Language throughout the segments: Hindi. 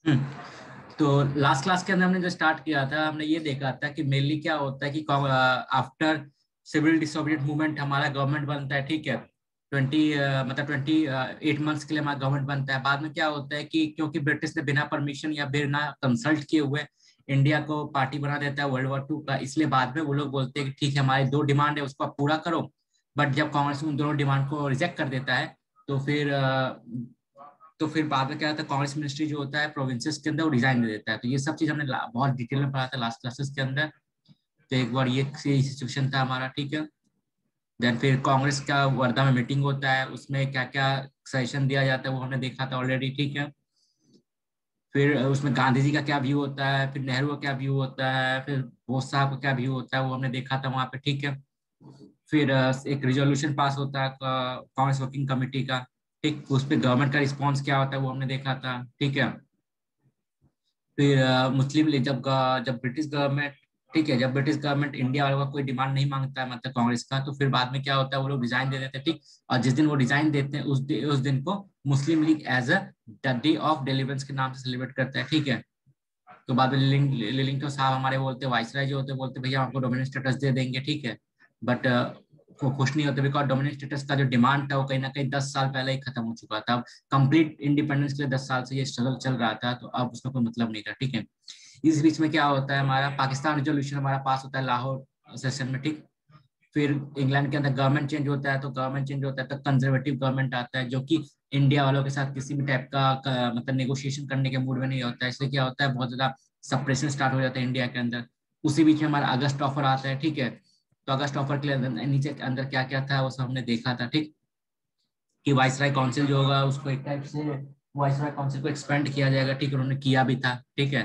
हम्म, तो लास्ट क्लास के अंदर हमने जो स्टार्ट किया था, हमने ये देखा था कि मेनली क्या होता है कि आफ्टर सिविल डिसोबीडियंट मूवमेंट हमारा गवर्नमेंट बनता है, ठीक है। 28 मंथ्स के लिए हमारा गवर्नमेंट बनता है। बाद में क्या होता है कि क्योंकि ब्रिटिश ने बिना परमिशन या बिना कंसल्ट किए हुए इंडिया को पार्टी बना देता है वर्ल्ड वॉर 2 का, इसलिए बाद में वो लोग बोलते हैं कि ठीक है, हमारी दो डिमांड है, उसको आप पूरा करो। बट जब कांग्रेस उन दोनों डिमांड को रिजेक्ट कर देता है, तो फिर बाद में क्या होता है, कांग्रेस मिनिस्ट्री जो होता है प्रोविंसेस के अंदर वो डिजाइन दे देता है। तो ये सब चीज हमने बहुत डिटेल में पढ़ा था लास्ट क्लासेस के अंदर। तो एक बार ये सिचुएशन था हमारा, ठीक है। देन फिर कांग्रेस का वर्धा में मीटिंग होता है, उसमें क्या क्या सजेशन दिया जाता है वो हमने देखा था ऑलरेडी, ठीक है। फिर उसमें गांधी जी का क्या व्यू होता है, फिर नेहरू का क्या व्यू होता है, फिर बोस साहब का क्या व्यू होता है वो हमने देखा था वहां पे, ठीक है। फिर एक रिजोल्यूशन पास होता है कांग्रेस वर्किंग कमेटी का, ठीक। उस पर गवर्नमेंट का रिस्पॉन्स क्या होता है वो हमने देखा था, ठीक है। फिर मुस्लिम लीग जब ब्रिटिश गवर्नमेंट, ठीक है, जब ब्रिटिश गवर्नमेंट इंडिया वालों का कोई डिमांड नहीं मांगता है मतलब कांग्रेस का, तो फिर बाद में क्या होता है वो लोग रिजाइन दे देते हैं, ठीक। और जिस दिन वो रिजाइन देते हैं उस दिन को Muslim League as a the day of deliverance के नाम से सेलिब्रेट करता है, ठीक है। तो बाद में लिलिंगटन साहब हमारे बोलते, वाइसराय जो होते बोलते भैया आपको डोमिनेंट स्टेटस दे देंगे, ठीक है। बट को खुश नहीं होते, बिकॉज डोमिनेंट स्टेटस का जो डिमांड था वो कहीं ना कहीं 10 साल पहले ही खत्म हो चुका था। अब कंप्लीट इंडिपेंडेंस के लिए 10 साल से ये स्ट्रगल चल रहा था, तो अब उसका कोई मतलब नहीं था, ठीक है। इस बीच में क्या होता है, हमारा पाकिस्तान रिजोल्यूशन हमारा पास होता है लाहौर सेशन में, ठीक। फिर इंग्लैंड के अंदर गवर्नमेंट चेंज होता है, तो गवर्नमेंट चेंज होता है तो कंजर्वेटिव गवर्नमेंट आता है, जो कि इंडिया वालों के साथ किसी भी टाइप का मतलब नेगोशिएशन करने के मूड में नहीं होता है। इसलिए क्या होता है, बहुत ज्यादा सप्रेशन स्टार्ट हो जाता है इंडिया के अंदर। उसी बीच में हमारा अगस्त ऑफर आता है, ठीक है। तो अगस्त ऑफर के लिए नीचे के अंदर क्या क्या था वो सब हमने देखा था, ठीक। कि वाइसराय काउंसिल जो होगा उसको एक टाइप से वाइसराय काउंसिल को एक्सपेंड किया जाएगा, ठीक है। उन्होंने किया भी था, ठीक है।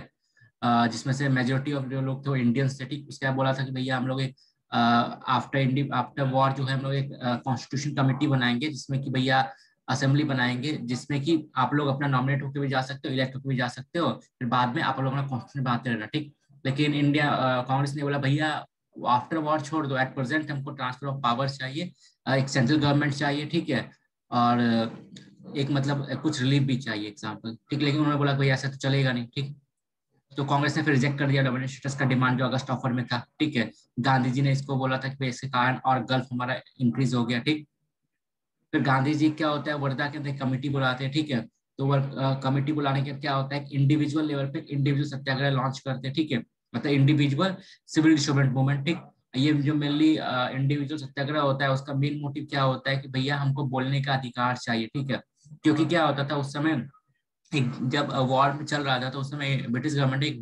जिसमें से मेजोरिटी ऑफ जो लोग थे वो इंडियंस थे, ठीक। उसके बाद बोला था कि भैया हम लोग एक आफ्टर वॉर जो है हम लोग एक कॉन्स्टिट्यूशन कमेटी बनाएंगे, जिसमें कि भैया असेंबली बनाएंगे, जिसमें कि आप लोग अपना नॉमिनेट होकर भी जा सकते हो, इलेक्ट होकर भी जा सकते हो, फिर बाद में आप लोग अपना कॉन्स्टिट्यूशन बनाते रहना, ठीक। लेकिन इंडिया कांग्रेस ने बोला भैया आफ्टर वॉर छोड़ दो, एट प्रेजेंट हमको ट्रांसफर ऑफ पावर चाहिए, एक सेंट्रल गवर्नमेंट चाहिए, ठीक है। और एक मतलब कुछ रिलीफ भी चाहिए एग्जाम्पल, ठीक। लेकिन उन्होंने बोला भैया ऐसा तो चलेगा नहीं, ठीक। तो कांग्रेस ने फिर रिजेक्ट कर दिया डोमिनेट स्टेटस का डिमांड जो अगस्त ऑफर में था, ठीक है। गांधी जी ने इसको बोला था कि इसके कारण और गल्फ हमारा इंक्रीज हो गया, ठीक। फिर गांधी जी क्या होता है, वर्धा के अंदर कमेटी बुलाते हैं, ठीक है। तो वर्क कमेटी बुलाने के क्या होता है, इंडिविजुअल लेवल पे इंडिविजुअल सत्याग्रह लॉन्च करते हैं, ठीक है। मतलब इंडिविजुअल सिविल डिसोबीडिएंट मूवमेंट, ठीक। ये जो मेनली इंडिविजुअल सत्याग्रह होता है उसका मेन मोटिव क्या होता है कि भैया हमको बोलने का अधिकार चाहिए, ठीक है। क्योंकि क्या होता था उस समय, एक जब वॉर चल रहा था तो उस समय ब्रिटिश गवर्नमेंट ने एक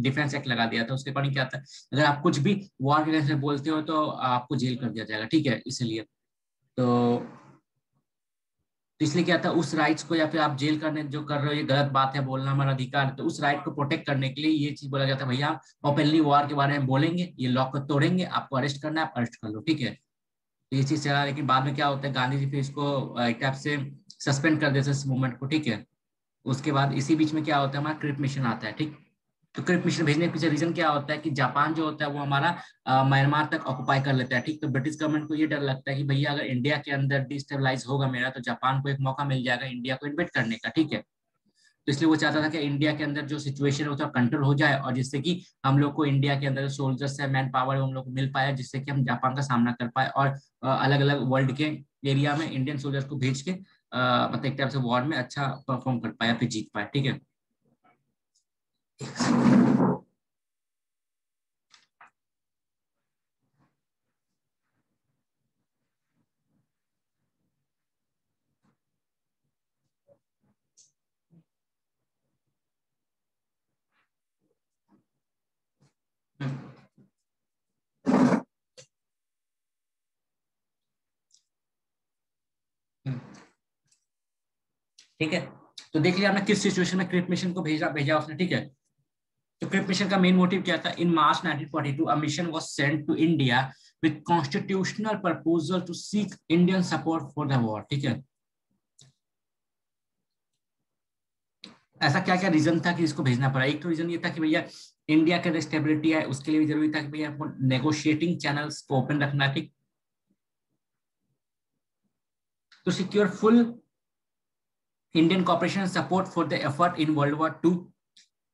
डिफेंस एक्ट लगा दिया था। उसके अकॉर्डिंग क्या था, अगर आप कुछ भी वॉर के अगेंस्ट में बोलते हो तो आपको जेल कर दिया जाएगा, ठीक है। इसलिए तो तो इसलिए क्या था, उस राइट्स को, या फिर आप जेल करने जो कर रहे हो ये गलत बात है, बोलना हमारा अधिकार है, तो उस राइट को प्रोटेक्ट करने के लिए ये चीज बोला जाता है भैया हम ओपनली वॉर के बारे में बोलेंगे, ये लॉ को तोड़ेंगे, आपको अरेस्ट करना है आप अरेस्ट कर लो, ठीक है। तो ये चीज चला। लेकिन बाद में क्या होता है, गांधी जी फिर इसको एक टाइप से सस्पेंड कर देते हैं इस मूवमेंट को, ठीक है। उसके बाद इसी बीच में क्या होता है, हमारा क्रिप मिशन आता है, ठीक। तो क्रिप मिशन भेजने के पीछे रीजन क्या होता है कि जापान जो होता है वो हमारा म्यांमार तक ऑक्युपाई कर लेता है, ठीक। तो ब्रिटिश गवर्नमेंट को ये डर लगता है कि भैया अगर इंडिया के अंदर डिस्टेबलाइज होगा मेरा, तो जापान को एक मौका मिल जाएगा इंडिया को इन्वेट करने का, ठीक है। तो इसलिए वो चाहता था कि इंडिया के अंदर जो सिचुएशन है वो थोड़ा कंट्रोल हो जाए, और जिससे कि हम लोग को इंडिया के अंदर जो सोल्जर्स है, मैन पावर है, हम लोग को मिल पाए, जिससे कि हम जापान का सामना कर पाए, और अलग अलग वर्ल्ड के एरिया में इंडियन सोल्जर्स को भेज के मतलब एक टाइप से वॉर में अच्छा परफॉर्म कर पाए, फिर जीत पाए, ठीक है। ठीक है। तो देख लिया हमने किस सिचुएशन में क्रिप मिशन को भेजा भेजा उसने, ठीक है। तो क्रिप मिशन का मेन मोटिव क्या था, in March 1942 a mission was sent to India with constitutional proposal to seek Indian support for the war, ठीक है। ऐसा क्या क्या रीजन था कि इसको भेजना पड़ा। एक तो रीजन ये था कि भैया इंडिया के स्टेबिलिटी है उसके लिए भी जरूरी था कि भैया आपको नेगोशिएटिंग चैनल्स को ओपन रखना, ठीक। तो secure full Indian cooperation and support for the effort in World War II,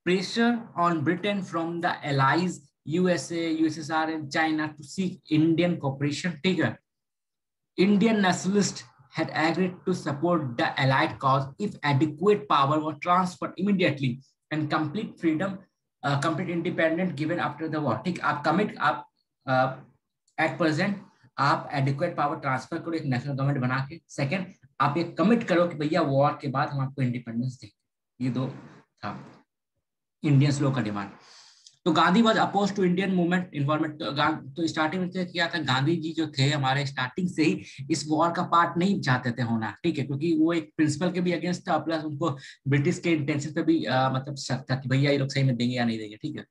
pressure on Britain from the allies USA, USSR and China to seek Indian cooperation. ठीक है, Indian nationalists had agreed to support the allied cause if adequate power was transferred immediately and complete freedom, complete independence given after the war. ठीक, आप commit, आप at present आप adequate power transfer करो एक national government बना के. Second, आप ये commit करो कि भैया war के बाद हम आपको independence देंगे. ये दो था इंडियंस लोग का डिमांड. तो Gandhi was oppose to Indian movement involvement. तो स्टार्टिंग में क्या था, गांधी जी जो थे हमारे स्टार्टिंग से ही इस वॉर का पार्ट नहीं चाहते थे होना. ठीक है, क्योंकि वो एक प्रिंसिपल के भी अगेंस्ट था, प्लस उनको ब्रिटिश के इंटेंशन पे भी मतलब शक था कि भैया ये लोग सही में देंगे या नहीं देंगे. ठीक है,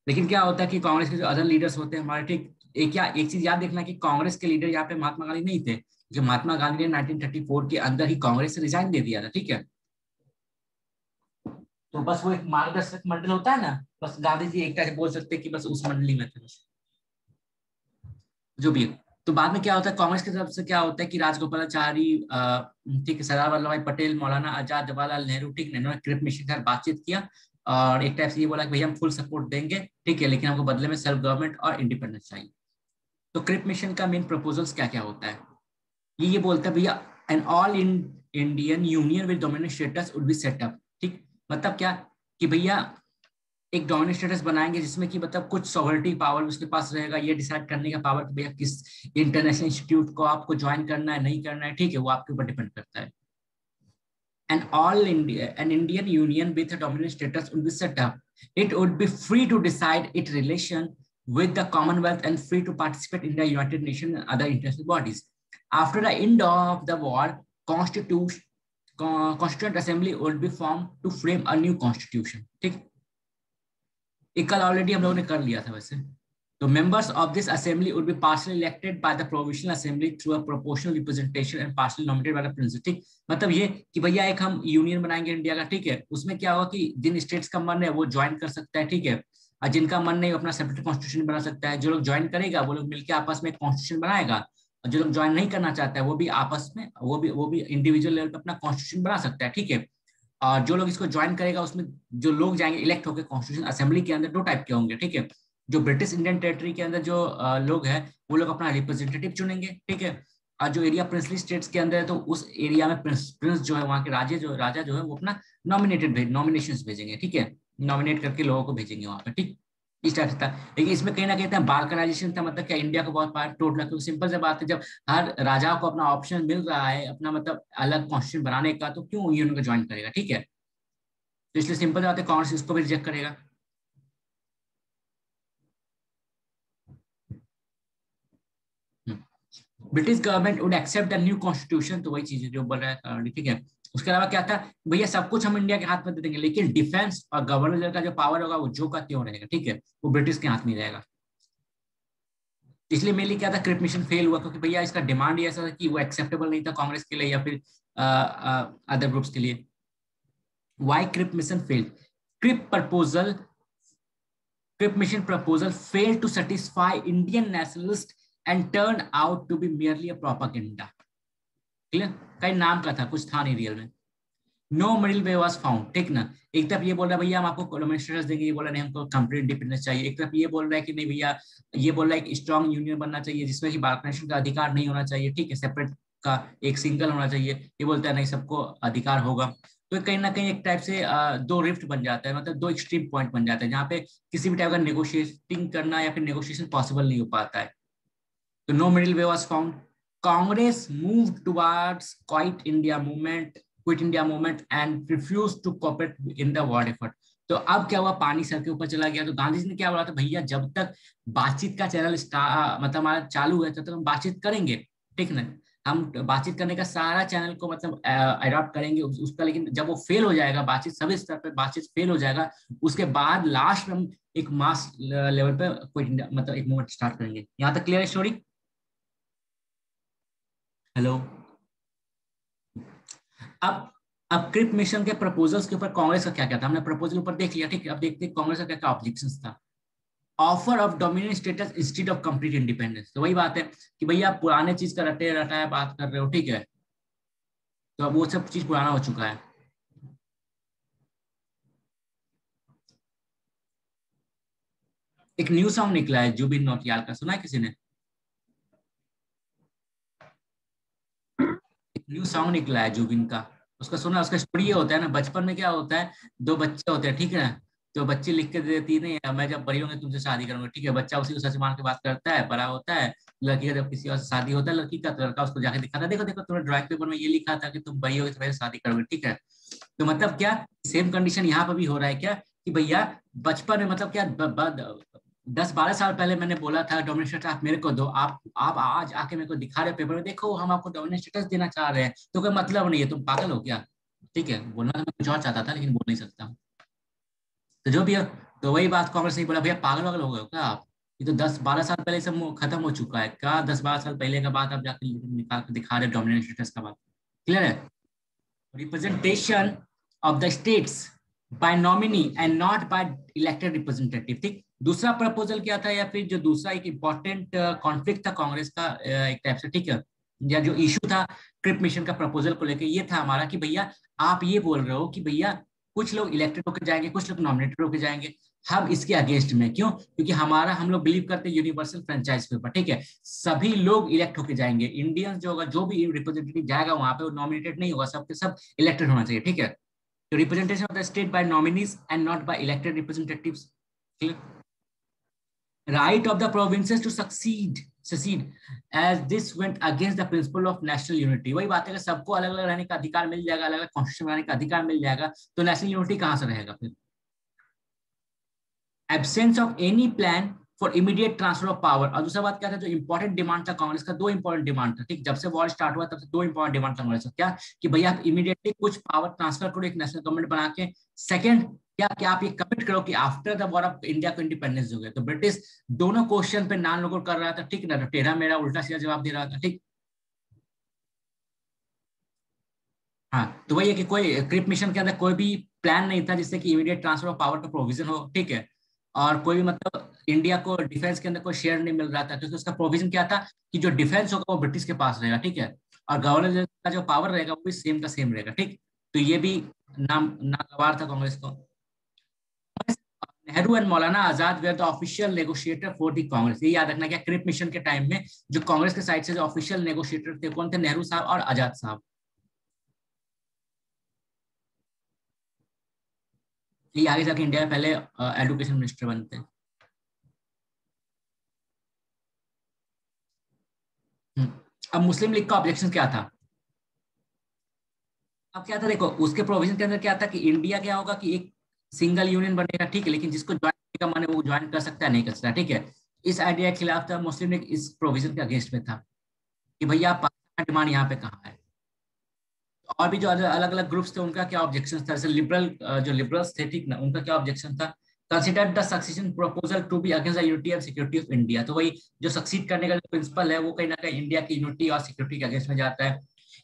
लेकिन क्या होता है कि कांग्रेस के जो अदर लीडर्स होते हैं हमारे, ठीक, एक चीज याद देखना कि कांग्रेस के लीडर यहाँ पे महात्मा गांधी नहीं थे, क्योंकि महात्मा गांधी ने 1934 के अंदर ही कांग्रेस से रिजाइन दे दिया था. ठीक है, तो बस वो एक मार्गदर्शक मंडल होता है ना, बस गांधी जी एक तरह से बोल सकते हैं कि बस उस मंडली में थे, जो भी है. तो बाद में क्या होता है, कांग्रेस की तरफ से क्या होता है कि राजगोपालाचारी, ठीक है, सरदार वल्लभ भाई पटेल, मौलाना आजाद, जवाहरलाल नेहरू, ठीक, इन्होंने क्रिप मिशन के साथ बातचीत किया और एक टाइप से ये बोला कि भैया हम फुल सपोर्ट देंगे. ठीक है, लेकिन हमको बदले में सेल्फ गवर्नमेंट और इंडिपेंडेंस चाहिए. तो क्रिप मिशन का मेन प्रपोजल्स क्या क्या होता है, ये बोलता है भैया an all in Indian union with dominant status would be setup. ठीक, मतलब क्या कि भैया एक डोमिनेंट स्टेटस बनाएंगे जिसमें कि मतलब कुछ सॉवरिटी पावर उसके पास रहेगा, ये डिसाइड करने का पावर कि भैया किस इंटरनेशनल इंस्टीट्यूट को आपको ज्वाइन करना है नहीं करना है. ठीक है, वो आपके ऊपर डिपेंड करता है. An all India an Indian union with dominant status would be set up. It would be free to decide it relation with the Commonwealth and free to participate in the United Nations and other international bodies. After the end of the war, Constituent Assembly would be formed to frame a new constitution. ठीक, एक कल ऑलरेडी हम लोगों ने कर लिया था वैसे. तो members of this assembly would be partially elected by the provisional assembly through a proportional representation and partially nominated by the president. ठीक, मतलब ये कि भैया एक हम यूनियन बनाएंगे इंडिया का. ठीक है, उसमें क्या होगा कि जिन स्टेट्स का मन है वो ज्वाइन कर सकता है. ठीक है, और जिनका मन नहीं अपना सेपरेट कॉन्स्टिट्यूशन बना सकता है. जो लोग ज्वाइन करेगा वो लोग मिलकर आपस में कॉन्स्टिट्यूशन बनाएगा, और जो लोग ज्वाइन नहीं करना चाहता है वो भी आपस में वो भी इंडिविजुअल लेवल पे अपना कॉन्स्टिट्यूशन बना सकता है. ठीक है, और जो लोग इसको ज्वाइन करेगा उसमें जो लोग जाएंगे इलेक्ट होकर कॉन्स्टिट्यूशन असेंबली के अंदर दो टाइप के होंगे. ठीक है, जो ब्रिटिश इंडियन टेरिटरी के अंदर जो लोग हैं वो लोग अपना रिप्रेजेंटेटिव चुनेंगे. ठीक है, और जो एरिया प्रिंसली स्टेट्स के अंदर है तो उस एरिया में प्रिंस जो है वहाँ के राजा जो है वो अपना नॉमिनेशन भेजेंगे. ठीक है, नॉमिनेट करके लोगों को भेजेंगे वहाँ पे. ठीक, इस टाइप से था. लेकिन इसमें कहीं ना कहीं बाल्कनाइजेशन था, मतलब क्या इंडिया को बहुत पार्ट टोटल. क्योंकि सिंपल से बात है, जब हर राजा को अपना ऑप्शन मिल रहा है अपना मतलब अलग कॉन्स्टिट्यूशन बनाने का, तो क्यों यूनियन को ज्वाइन करेगा. ठीक है, तो इसलिए सिंपल बात है कांग्रेस इसको भी रिजेक्ट करेगा. British government would accept the new constitution. तो वही चीज जो बोल रहा है. ठीक है, उसके अलावा क्या था, भैया सब कुछ हम इंडिया के हाथ में दे देंगे, लेकिन डिफेंस और गवर्नर का जो पावर होगा वो जो का त्यों रहेगा. ठीक है, वो ब्रिटिश के हाथ में रहेगा. इसलिए मेनली क्या था, क्रिप मिशन फेल हुआ क्योंकि भैया इसका डिमांड ही ऐसा था कि वो एक्सेप्टेबल नहीं था कांग्रेस के लिए या फिर अदर ग्रुप्स के लिए. Why Cripps mission fail? Cripps mission proposal fail to satisfy Indian nationalist and turned out to be merely a propaganda. Clear, कई नाम का था, कुछ था नहीं रियल में. No middle way was found. ठीक ना, एक तरफ ये बोल रहा है भैया हम आपको कॉलोनियल स्टेटस देंगे, ये बोल रहा है नहीं हमको कंप्लीट इंडिपेंडेंस चाहिए. एक तरफ ये बोल रहा है कि नहीं भैया, ये बोल रहा है कि स्ट्रॉन्ग यूनियन बनना चाहिए जिसमें कि बाल्कनाइजेशन का अधिकार नहीं होना चाहिए. ठीक है, सेपरेट का एक सिंगल होना चाहिए. ये बोलता है नहीं सबको अधिकार होगा. तो कहीं ना कहीं एक टाइप से दो रिफ्ट बन जाता है, मतलब दो एक्सट्रीम पॉइंट बन जाता है जहाँ पे किसी भी टाइप का नेगोशिएटिंग करना या फिर नेगोशिएशन पॉसिबल नहीं हो पाता है. So no middle way was found. Congress moved towards Quit India movement and refused to cooperate in the war effort. तो अब क्या हुआ, पानी सर के ऊपर चला गया. तो गांधी जी ने क्या बोला था, भैया जब तक बातचीत का चैनल मतलब हमारा चालू है तब तक हम बातचीत करेंगे. ठीक ना, हम बातचीत करने का सारा चैनल को मतलब अडॉप्ट करेंगे उसका. लेकिन जब वो फेल हो जाएगा, बातचीत सभी स्तर पे बातचीत फेल हो जाएगा, उसके बाद लास्ट में हम एक मास लेवल पे क्विट इंडिया मतलब एक मूवमेंट स्टार्ट करेंगे. यहाँ तक क्लियर है स्टोरी? हेलो. अब क्रिप मिशन के प्रपोजल्स के ऊपर कांग्रेस का क्या क्या था, हमने प्रपोजल ऊपर देख लिया. ठीक है, अब देखते हैं कांग्रेस का क्या क्या ऑब्जेक्शंस था. Offer of dominant status instead of complete independence. तो वही बात है कि भैया पुराने चीज का रटे रटाया बात कर रहे हो. ठीक है, तो अब वो सब चीज पुराना हो चुका है। एक न्यू सॉन्ग निकला है जुबिन नौटियाल का, सुना है किसी ने? एक न्यू सॉन्ग निकला है जुबिन का, उसका सुना? उसका स्टोरी ये होता है ना, बचपन में क्या होता है, दो बच्चे होते हैं, ठीक है ना, तो बच्ची लिख के दे देती नहीं, मैं जब बड़ी होंगी तुमसे शादी करूंगा, ठीक है, बच्चा उसी को सच मान के बात करता है, बड़ा होता है, लड़की का जब किसी और से शादी होता है, लड़की का, तो लड़का उसको जाके दिखाता है, देखो देखो तुम्हारे ड्राइंग पेपर में ये लिखा था कि तुम बड़ी होगी तो मेरे से शादी करोगे, ठीक है। तो मतलब क्या, सेम कंडीशन यहाँ पर भी हो रहा है क्या, कि भैया बचपन में मतलब क्या 10-12 साल पहले मैंने बोला था डोमिनेट स्टेटस आप मेरे को दो, आप आज आके मेरे को दिखा रहे पेपर में, देखो हम आपको डोमिनेट स्टेटस देना चाह रहे हैं, तो कोई मतलब नहीं है, तुम पागल हो क्या? ठीक है, बोलना तो मैं कुछ और चाहता था लेकिन बोल नहीं सकता। तो जो भी है, तो वही बात कांग्रेस ने बोला, भैया पागल वागल हो गए हो क्या आप? ये तो 10-12 साल पहले सब खत्म हो चुका है, क्या 10-12 साल पहले का बात आप जाके निकाल के दिखा रहे डोमिनेट स्टेटस का बात? क्लियर है? Representation of the states by nominee and not by elected representative, ठीक। दूसरा प्रपोजल क्या था, या फिर जो दूसरा एक इंपॉर्टेंट कॉन्फ्लिक्ट था कांग्रेस का, एक टाइप से, ठीक है, या जो इशू था क्रिप मिशन का प्रपोजल को लेकर, ये था हमारा कि भैया आप ये बोल रहे हो कि भैया कुछ लोग इलेक्टेड होकर जाएंगे, कुछ लोग नॉमिनेटेड होकर जाएंगे, हम इसके अगेंस्ट में क्यों? क्योंकि हमारा, हम लोग बिलीव करते हैं यूनिवर्सल फ्रेंचाइज के ऊपर, ठीक है, सभी लोग इलेक्ट होकर जाएंगे, इंडियंस जो होगा, जो भी रिप्रेजेंटेटिव जाएगा वहां पे, वो नॉमिनेटेड नहीं होगा, सबके सब इलेक्टेड होना चाहिए, ठीक है। तो representation of the state by nominees and not by elected representatives. Right of the provinces to succeed as this went against the principle of national unity। वही बात है कि सबको अलग अलग रहने का अधिकार मिल जाएगा, अलग अलग कॉन्स्टिट्यूशन बनाने का अधिकार मिल जाएगा, तो नेशनल यूनिटी कहां से रहेगा फिर? Absence of any plan for immediate transfer of power. और दूसरा बात क्या था, जो इंपॉर्टेंट डिमांड था कांग्रेस का, दो इंपॉर्टेंट डिमांड था, ठीक, जब से वॉर स्टार्ट हुआ तब से दो इंपॉर्टेंट डिमांड था कांग्रेस का, क्या कि भैया आप इमीडिएटली कुछ पावर ट्रांसफर करो एक नेशनल गवर्नमेंट बना के। सेकंड क्या कि आप ये कमिट करो कि after the war of India को इंडिपेंडेंस हो गया, तो ब्रिटिश दोनों क्वेश्चन पे नान लोग कर रहा था, ठीक ना, टेढ़ा मेरा उल्टा सीधा जवाब दे रहा था, ठीक। हाँ, तो वही है कि कोई क्रिप मिशन के अंदर कोई भी प्लान नहीं था जिससे कि इमीडिएट ट्रांसफर ऑफ पावर का प्रोविजन हो, ठीक है, और कोई भी मतलब इंडिया को डिफेंस के अंदर कोई शेयर नहीं मिल रहा था, क्योंकि उसका प्रोविजन क्या था कि जो डिफेंस होगा वो ब्रिटिश के पास रहेगा, ठीक है, और गवर्नर का जो पावर रहेगा वो भी सेम का सेम रहेगा, ठीक। तो ये भी नागवार था कांग्रेस को। Nehru and Maulana Azad were the official negotiator for the Congress. ये याद रखना क्या, क्रिप मिशन के टाइम में जो कांग्रेस के साइड से जो ऑफिशियल नेगोशिएटर थे कौन थे, नेहरू साहब और आजाद साहब। ये आगे जाके इंडिया में पहले एजुकेशन मिनिस्टर बनते हैं। हम्म। अब मुस्लिम लीग का ऑब्जेक्शन क्या था? अब क्या था, देखो उसके प्रोविजन के अंदर क्या था कि इंडिया क्या होगा कि एक सिंगल यूनियन बनेगा, ठीक है, लेकिन जिसको ज्वाइन करने का मन है वो ज्वाइन कर सकता है, नहीं कर सकता, ठीक है। इस आइडिया के खिलाफ था मुस्लिम लीग, इस प्रोविजन के अगेंस्ट में था कि भैया पाकिस्तान डिमांड यहाँ पे कहाँ है। और भी जो अलग अलग ग्रुप्स थे उनका क्या ऑब्जेक्शन था, जैसे लिबरल, जो लिबरल्स थे, ठीक ना, उनका क्या ऑब्जेक्शन था, consider the succession proposal to be against the unity and security of India. तो वही जो सक्सीड करने का जो प्रिंसिपल है वो कहीं ना कहीं इंडिया की यूनिटी और सिक्योरिटी के अगेंस्ट में जाता है।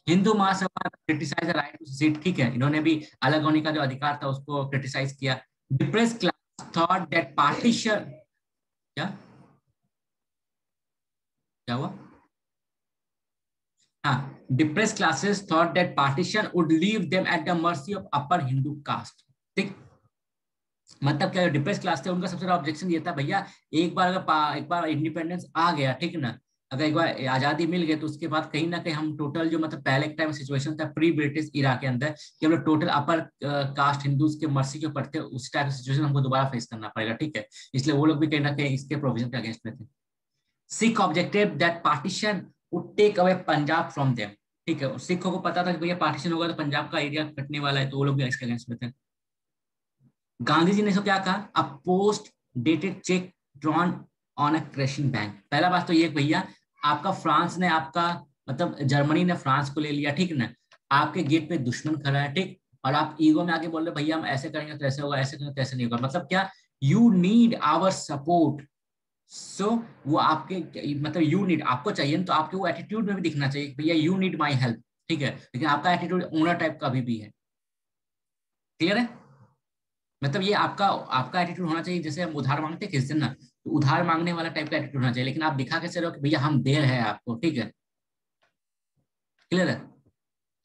Hindu Mahasabha criticise the right to seat, ठीक है, इन्होंने भी अलग होने का जो अधिकार था उसको क्रिटिसाइज किया। Depress class thought that partition, क्या क्या हुआ? हाँ, depress classes thought that partition would leave them at the mercy of upper Hindu caste, ठीक। मतलब क्या, डिप्रेस क्लास थे उनका सबसे बड़ा ऑब्जेक्शन ये था, भैया एक बार अगर एक बार इंडिपेंडेंस आ गया, ठीक ना, अगर एक बार आजादी मिल गई तो उसके बाद कहीं ना कहीं हम टोटल जो मतलब पहले के टाइम सिचुएशन था प्री ब्रिटिश इरा के अंदर कि हम लोग टोटल अपर कास्ट हिंदूज के मर्सी के ऊपर थे, उस टाइप की सिचुएशन हमको दोबारा फेस करना पड़ेगा, ठीक है, इसलिए वो लोग भी कहीं ना कहीं इसके प्रोविजन के अगेंस्ट में थे। Sikh objective that partition would take away Punjab from them, ठीक है, सिखों को पता था कि भैया पार्टीशन होगा तो पंजाब का एरिया कटने वाला है, तो वो लोग भी इसके अगेंस्ट में थे। गांधी जी ने इसको क्या कहा, अ post dated cheque drawn on a crushing bank. पहला बात तो ये भैया, आपका फ्रांस ने आपका मतलब जर्मनी ने फ्रांस को ले लिया, ठीक ना, आपके गेट पे दुश्मन खड़ा है, ठीक, और आप ईगो में आके बोल रहे भैया हम ऐसे करेंगे तो ऐसे होगा, ऐसे करेंगे तो ऐसे नहीं होगा, मतलब क्या, यू नीड आवर सपोर्ट। सो वो आपके मतलब यू नीड, आपको चाहिए तो आपके वो एटीट्यूड में भी दिखना चाहिए भैया यू नीड माई हेल्प, ठीक है, लेकिन आपका एटीट्यूड ओनर टाइप का भी है। क्लियर है? मतलब ये आपका आपका एटीट्यूड होना चाहिए, जैसे हम उधार मांगते हैं किसी दिन ना, तो उधार मांगने वाला टाइप का एटीट्यूड होना चाहिए, लेकिन आप दिखा कैसे रहो कि भैया हम दे रहे हैं आपको, ठीक है। क्लियर है?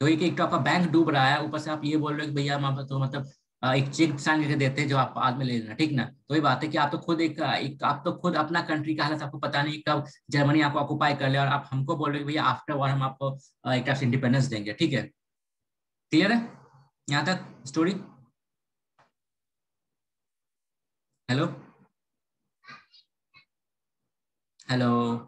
तो एक तो आपका बैंक डूब रहा है, ऊपर से आप ये बोल रहे हो कि भैया हम आप तो मतलब एक चेक साइन करके देते हैं जो आप बाद में ले लेना, ठीक ना। तो ये बात है कि आप तो खुद आप तो खुद अपना कंट्री का हालत आपको पता नहीं कब जर्मनी आपको ऑक्युपाई कर ले, और आप हमको बोल रहे हो कि भैया आफ्टर वॉर हम आपको एक टाइप से इंडिपेंडेंस देंगे, ठीक है। क्लियर है यहाँ तक स्टोरी? Hello hello.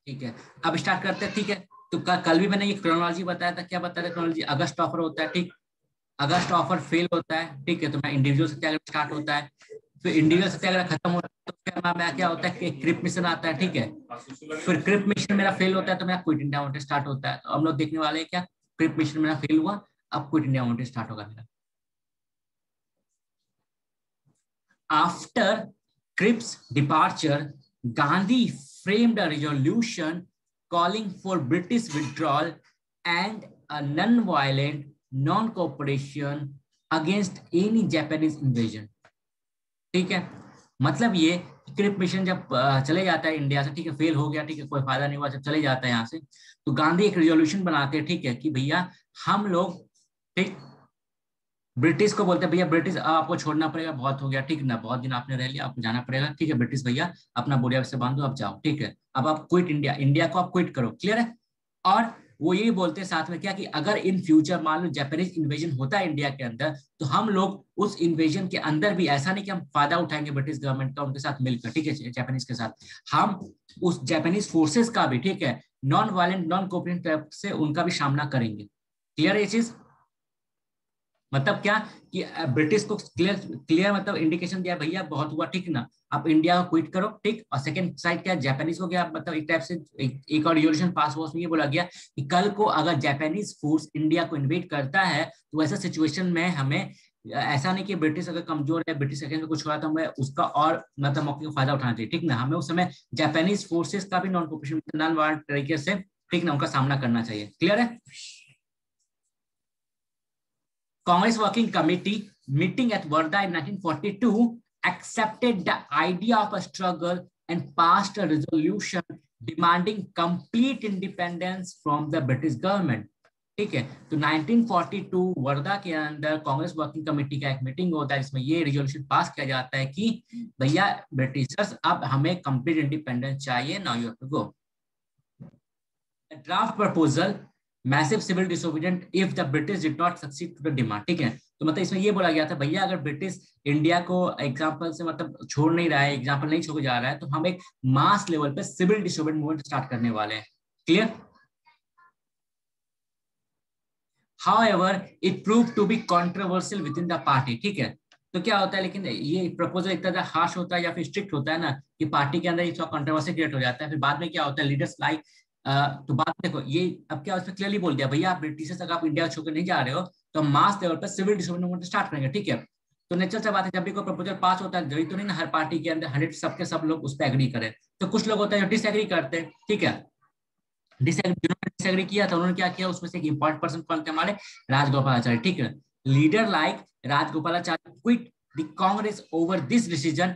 ठीक है, अब स्टार्ट करते हैं, ठीक है। तो कल भी मैंने ये क्रोनोलॉजी बताया था, क्या बताया था क्रोनोलॉजी? अगस्त ऑफर होता है, ठीक। अगस्त ऑफर फेल होता है, ठीक है, तो मैं इंडिविजुअल सत्याग्रह स्टार्ट होता है। फिर इंडिविजुअल सत्याग्रह खत्म होता है तो फिर मैं क्या होता है कि क्रिप मिशन आता है, ठीक है। फिर क्रिप मिशन मेरा फेल होता है तो मेरा क्विट इंडिया मूवमेंट स्टार्ट होता है। तो हम लोग देखने वाले हैं क्या, क्रिप मिशन मेरा फेल हुआ, अब क्विट इंडिया मूवमेंट स्टार्ट होगा मेरा। After Cripp's departure, Gandhi framed a resolution calling for British withdrawal and a non-violent non-cooperation against any Japanese invasion. ठीक है, मतलब ये क्रिप मिशन जब चले जाता है इंडिया से, ठीक है, फेल हो गया, ठीक है, कोई फायदा नहीं हुआ, जब चले जाता है यहाँ से, तो गांधी एक रेजोल्यूशन बनाते हैं, ठीक है, कि भैया हम लोग, ठीक, ब्रिटिश को बोलते हैं भैया ब्रिटिश आपको छोड़ना पड़ेगा, बहुत हो गया, ठीक ना, बहुत दिन आपने रह लिया, आपको जाना पड़ेगा, ठीक है, ब्रिटिश भैया अपना बोरिया से बांधो, अब जाओ, ठीक है, अब आप क्विट इंडिया, इंडिया को आप क्विट करो, क्लियर है। और वो यही बोलते हैं साथ में क्या, कि अगर इन फ्यूचर मान लो जापानीज इन्वेजन होता है इंडिया के अंदर, तो हम लोग उस इन्वेजन के अंदर भी ऐसा नहीं कि हम फायदा उठाएंगे ब्रिटिश गवर्नमेंट का उनके साथ मिलकर, ठीक है, जापानीज के साथ, हम उस जापानीज फोर्सेस का भी, ठीक है, नॉन वायलेंट नॉन कोऑपरेटिव से उनका भी सामना करेंगे। क्लियर है ये चीज? मतलब क्या कि ब्रिटिश को क्लियर क्लियर मतलब इंडिकेशन दिया, भैया बहुत हुआ, ठीक ना, आप इंडिया को क्विट करो, ठीक। और सेकंड साइड क्या, जापानीज को क्या मतलब एक टाइप से एक और रिजोल्यूशन पास हुआ, उसमें ये बोला गया कि कल को अगर जापानीज फोर्स इंडिया को इन्वेड करता है तो ऐसा सिचुएशन में हमें ऐसा नहीं कि ब्रिटिश अगर कमजोर है, ब्रिटिश सेकंड में कुछ हुआ तो हमें उसका और मतलब मौके का फायदा उठाना चाहिए, ठीक ना, हमें उस समय जापानीज फोर्सेस का भी नॉन कोऑपरेशन नॉन वायलेंट तरीके से, ठीक ना, उनका सामना करना चाहिए। क्लियर है? Congress Working Committee meeting at Varda in 1942 accepted the idea of a struggle and passed a resolution demanding complete independence from the British government. ठीक है, तो 1942 वर्धा के अंदर कांग्रेस वर्किंग कमेटी का एक मीटिंग होता है जिसमें ये रेजोल्यूशन पास किया जाता है कि भैया ब्रिटिशर्स अब हमें कंप्लीट इंडिपेंडेंस चाहिए, now you have to go. Draft proposal massive civil disobedient if the British did not succeed to the demand, ठीक है। तो मतलब इसमें ये बोला गया था भैया अगर ब्रिटिश इंडिया को एग्जांपल से मतलब छोड़ नहीं रहा है, एग्जांपल नहीं छोड़ जा रहा है, तो हम एक मास लेवल पे सिविल डिसोबीडियंट मूवमेंट स्टार्ट करने वाले हैं। Clear? However, it proved to be controversial within the party, ठीक है। तो क्या होता है, लेकिन ये प्रपोजल इतना ज्यादा हार्श होता है या फिर स्ट्रिक्ट होता है ना, कि पार्टी के अंदर इसका कंट्रोवर्सी क्रिएट हो जाता है, फिर बाद में क्या होता है, लीडर्स लाइक तो बात देखो ये अब क्या उसने क्लियरली बोल दिया भैया आप ब्रिटिश अगर आप इंडिया छोड़कर नहीं जा रहे हो तो मास लेवल पर सिविल डिसोबीडियंट स्टार्ट करेंगे, ठीक है। तो नेचुरल सा बात है, जब भी कोई प्रपोजल पास होता है, जरूरी तो नहीं ना हर पार्टी के अंदर 100 सबके सब लोग उस पर एग्री करें, तो कुछ लोग होते हैं जो डिसएग्री करते हैं, ठीक है। डिसएग्री किया था, उन्होंने क्या किया, उसमें से एक इंपॉर्टेंट पर्सन कौन थे हमारे, राजगोपालाचारी, ठीक है। Leader like Rajagopalachari quit the Congress over this decision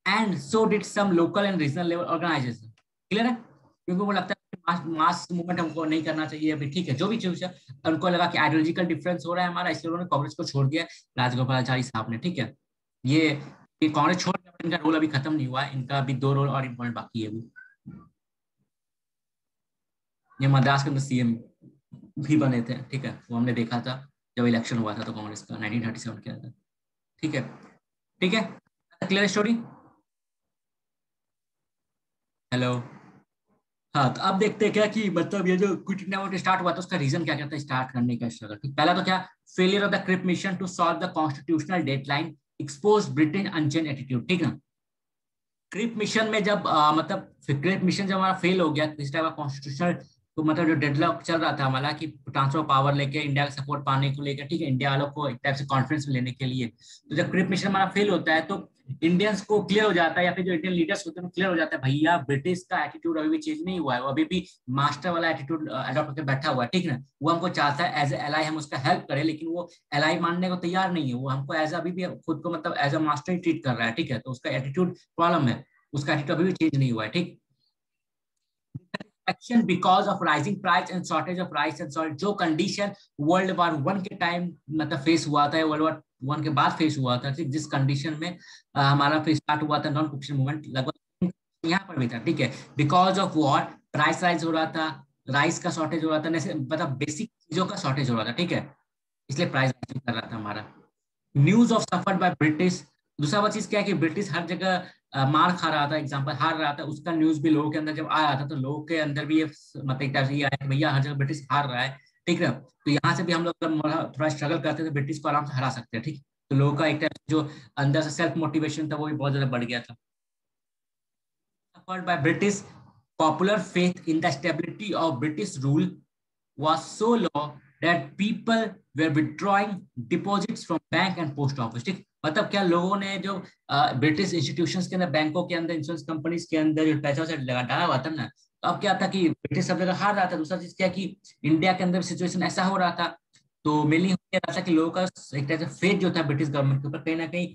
and so did some local and regional level organisation. Clear है? क्योंकि वो लगता है मास मूवमेंट हमको नहीं करना चाहिए अभी, ठीक है, जो भी चीज है, उनको लगा कि आइडियोलॉजिकल डिफरेंस हो रहा है हमारा, इसलिए उन्होंने कांग्रेस को छोड़ दिया राजगोपालाचारी साहब ने, ठीक है। ये कांग्रेस छोड़ दिया, इनका रोल अभी खत्म नहीं हुआ है, इनका अभी 2 रोल और इम्पोर्टेंट बाकी है अभी। ये मद्रास के अंदर सीएम भी बने थे, ठीक है, वो हमने देखा था जब इलेक्शन हुआ था तो कांग्रेस का 1937 के अंदर, ठीक है। ठीक है, क्लियर स्टोरी? हेलो। हाँ, तो अब देखते हैं क्या कि मतलब ये जो क्विट इंडिया मूवमेंट स्टार्ट हुआ था उसका रीजन क्या क्या था स्टार्ट करने का स्ट्रगल, ठीक। पहला तो क्या, failure of the Cripps mission to solve the constitutional deadline expose Britain unchanged attitude, ठीक है। क्रिप मिशन में जब मतलब क्रिप मिशन जब हमारा फेल हो गया, इस टाइप का कॉन्स्टिट्यूशनल तो मतलब जो डेडलॉक चल रहा था हमारा कि ट्रांसफर पावर लेके इंडिया का सपोर्ट पाने को लेकर, ठीक है, इंडिया वालों को एक टाइप से कॉन्फ्रेंस में लेने के लिए, तो जब क्रिप मिशन हमारा फेल होता है तो इंडियंस को क्लियर हो जाता है या फिर जो इंडियन लीडर्स होते हैं क्लियर हो जाता है भैया ब्रिटिश का एटीट्यूड अभी भी चेंज नहीं हुआ है, वो अभी भी मास्टर वाला एटीट्यूड अडॉप्ट करके बैठा हुआ है, ठीक है। वो हमको चाहता है एज ए एलाई हम उसका हेल्प करें, लेकिन वो एलाई मानने को तैयार नहीं है, वो हमको एज अभी भी खुद को मतलब एज अ मास्टर ही ट्रीट कर रहा है, ठीक है, तो उसका एटीट्यूड प्रॉब्लम है, उसका एटीट्यूड अभी भी चेंज नहीं हुआ है, ठीक। Action because of rising price and shortage of rice and salt, जो कंडीशन वर्ल्ड वार वन के टाइम मतलब फेस हुआ था, वर्ल्ड वार वन के बाद फेस हुआ था, ठीक, जिस कंडीशन में हमारा फेस स्टार्ट हुआ था नॉन कॉपरेशन मूवमेंट, लगभग यहाँ पर भी था, ठीक है। Because of war price rise हो रहा था, राइस का शॉर्टेज हो रहा था, मतलब बेसिक चीजों का शॉर्टेज हो रहा था, ठीक है, इसलिए प्राइस राइज कर रहा था हमारा। News of suffered by British, दूसरा बात चीज क्या है कि ब्रिटिश हर जगह मार खा रहा था, एग्जाम्पल हार रहा था, उसका न्यूज भी लोगों के अंदर जब आ रहा था तो लोगों के अंदर भी ये मतलब एक तरह से ये आया कि भैया हर जगह ब्रिटिश हार रहा है, ठीक है, तो यहाँ से भी हम लोग थोड़ा स्ट्रगल करते थे, ब्रिटिश को आराम से हरा सकते हैं, ठीक। तो लोगों का एक तरह से जो अंदर से सेल्फ मोटिवेशन था वो भी बहुत ज्यादा बढ़ गया था। Suffered by British, popular faith in the stability of British rule was so low that people were withdrawing deposits from bank and post office, ठीक। मतलब क्या लोगों ने जो ब्रिटिश इंस्टीट्यूशंस के अंदर, बैंकों के अंदर, इंश्योरेंस कंपनीज के अंदर जो पैसा से लगा डाला हुआ था ना, तो अब क्या था कि ब्रिटिश सब जगह हार रहा था। दूसरा चीज क्या कि इंडिया के अंदर सिचुएशन ऐसा हो रहा था, तो मेनली हो रहा था कि लोगों का एक तरह से फेथ जो था ब्रिटिश गवर्नमेंट के ऊपर कहीं ना कहीं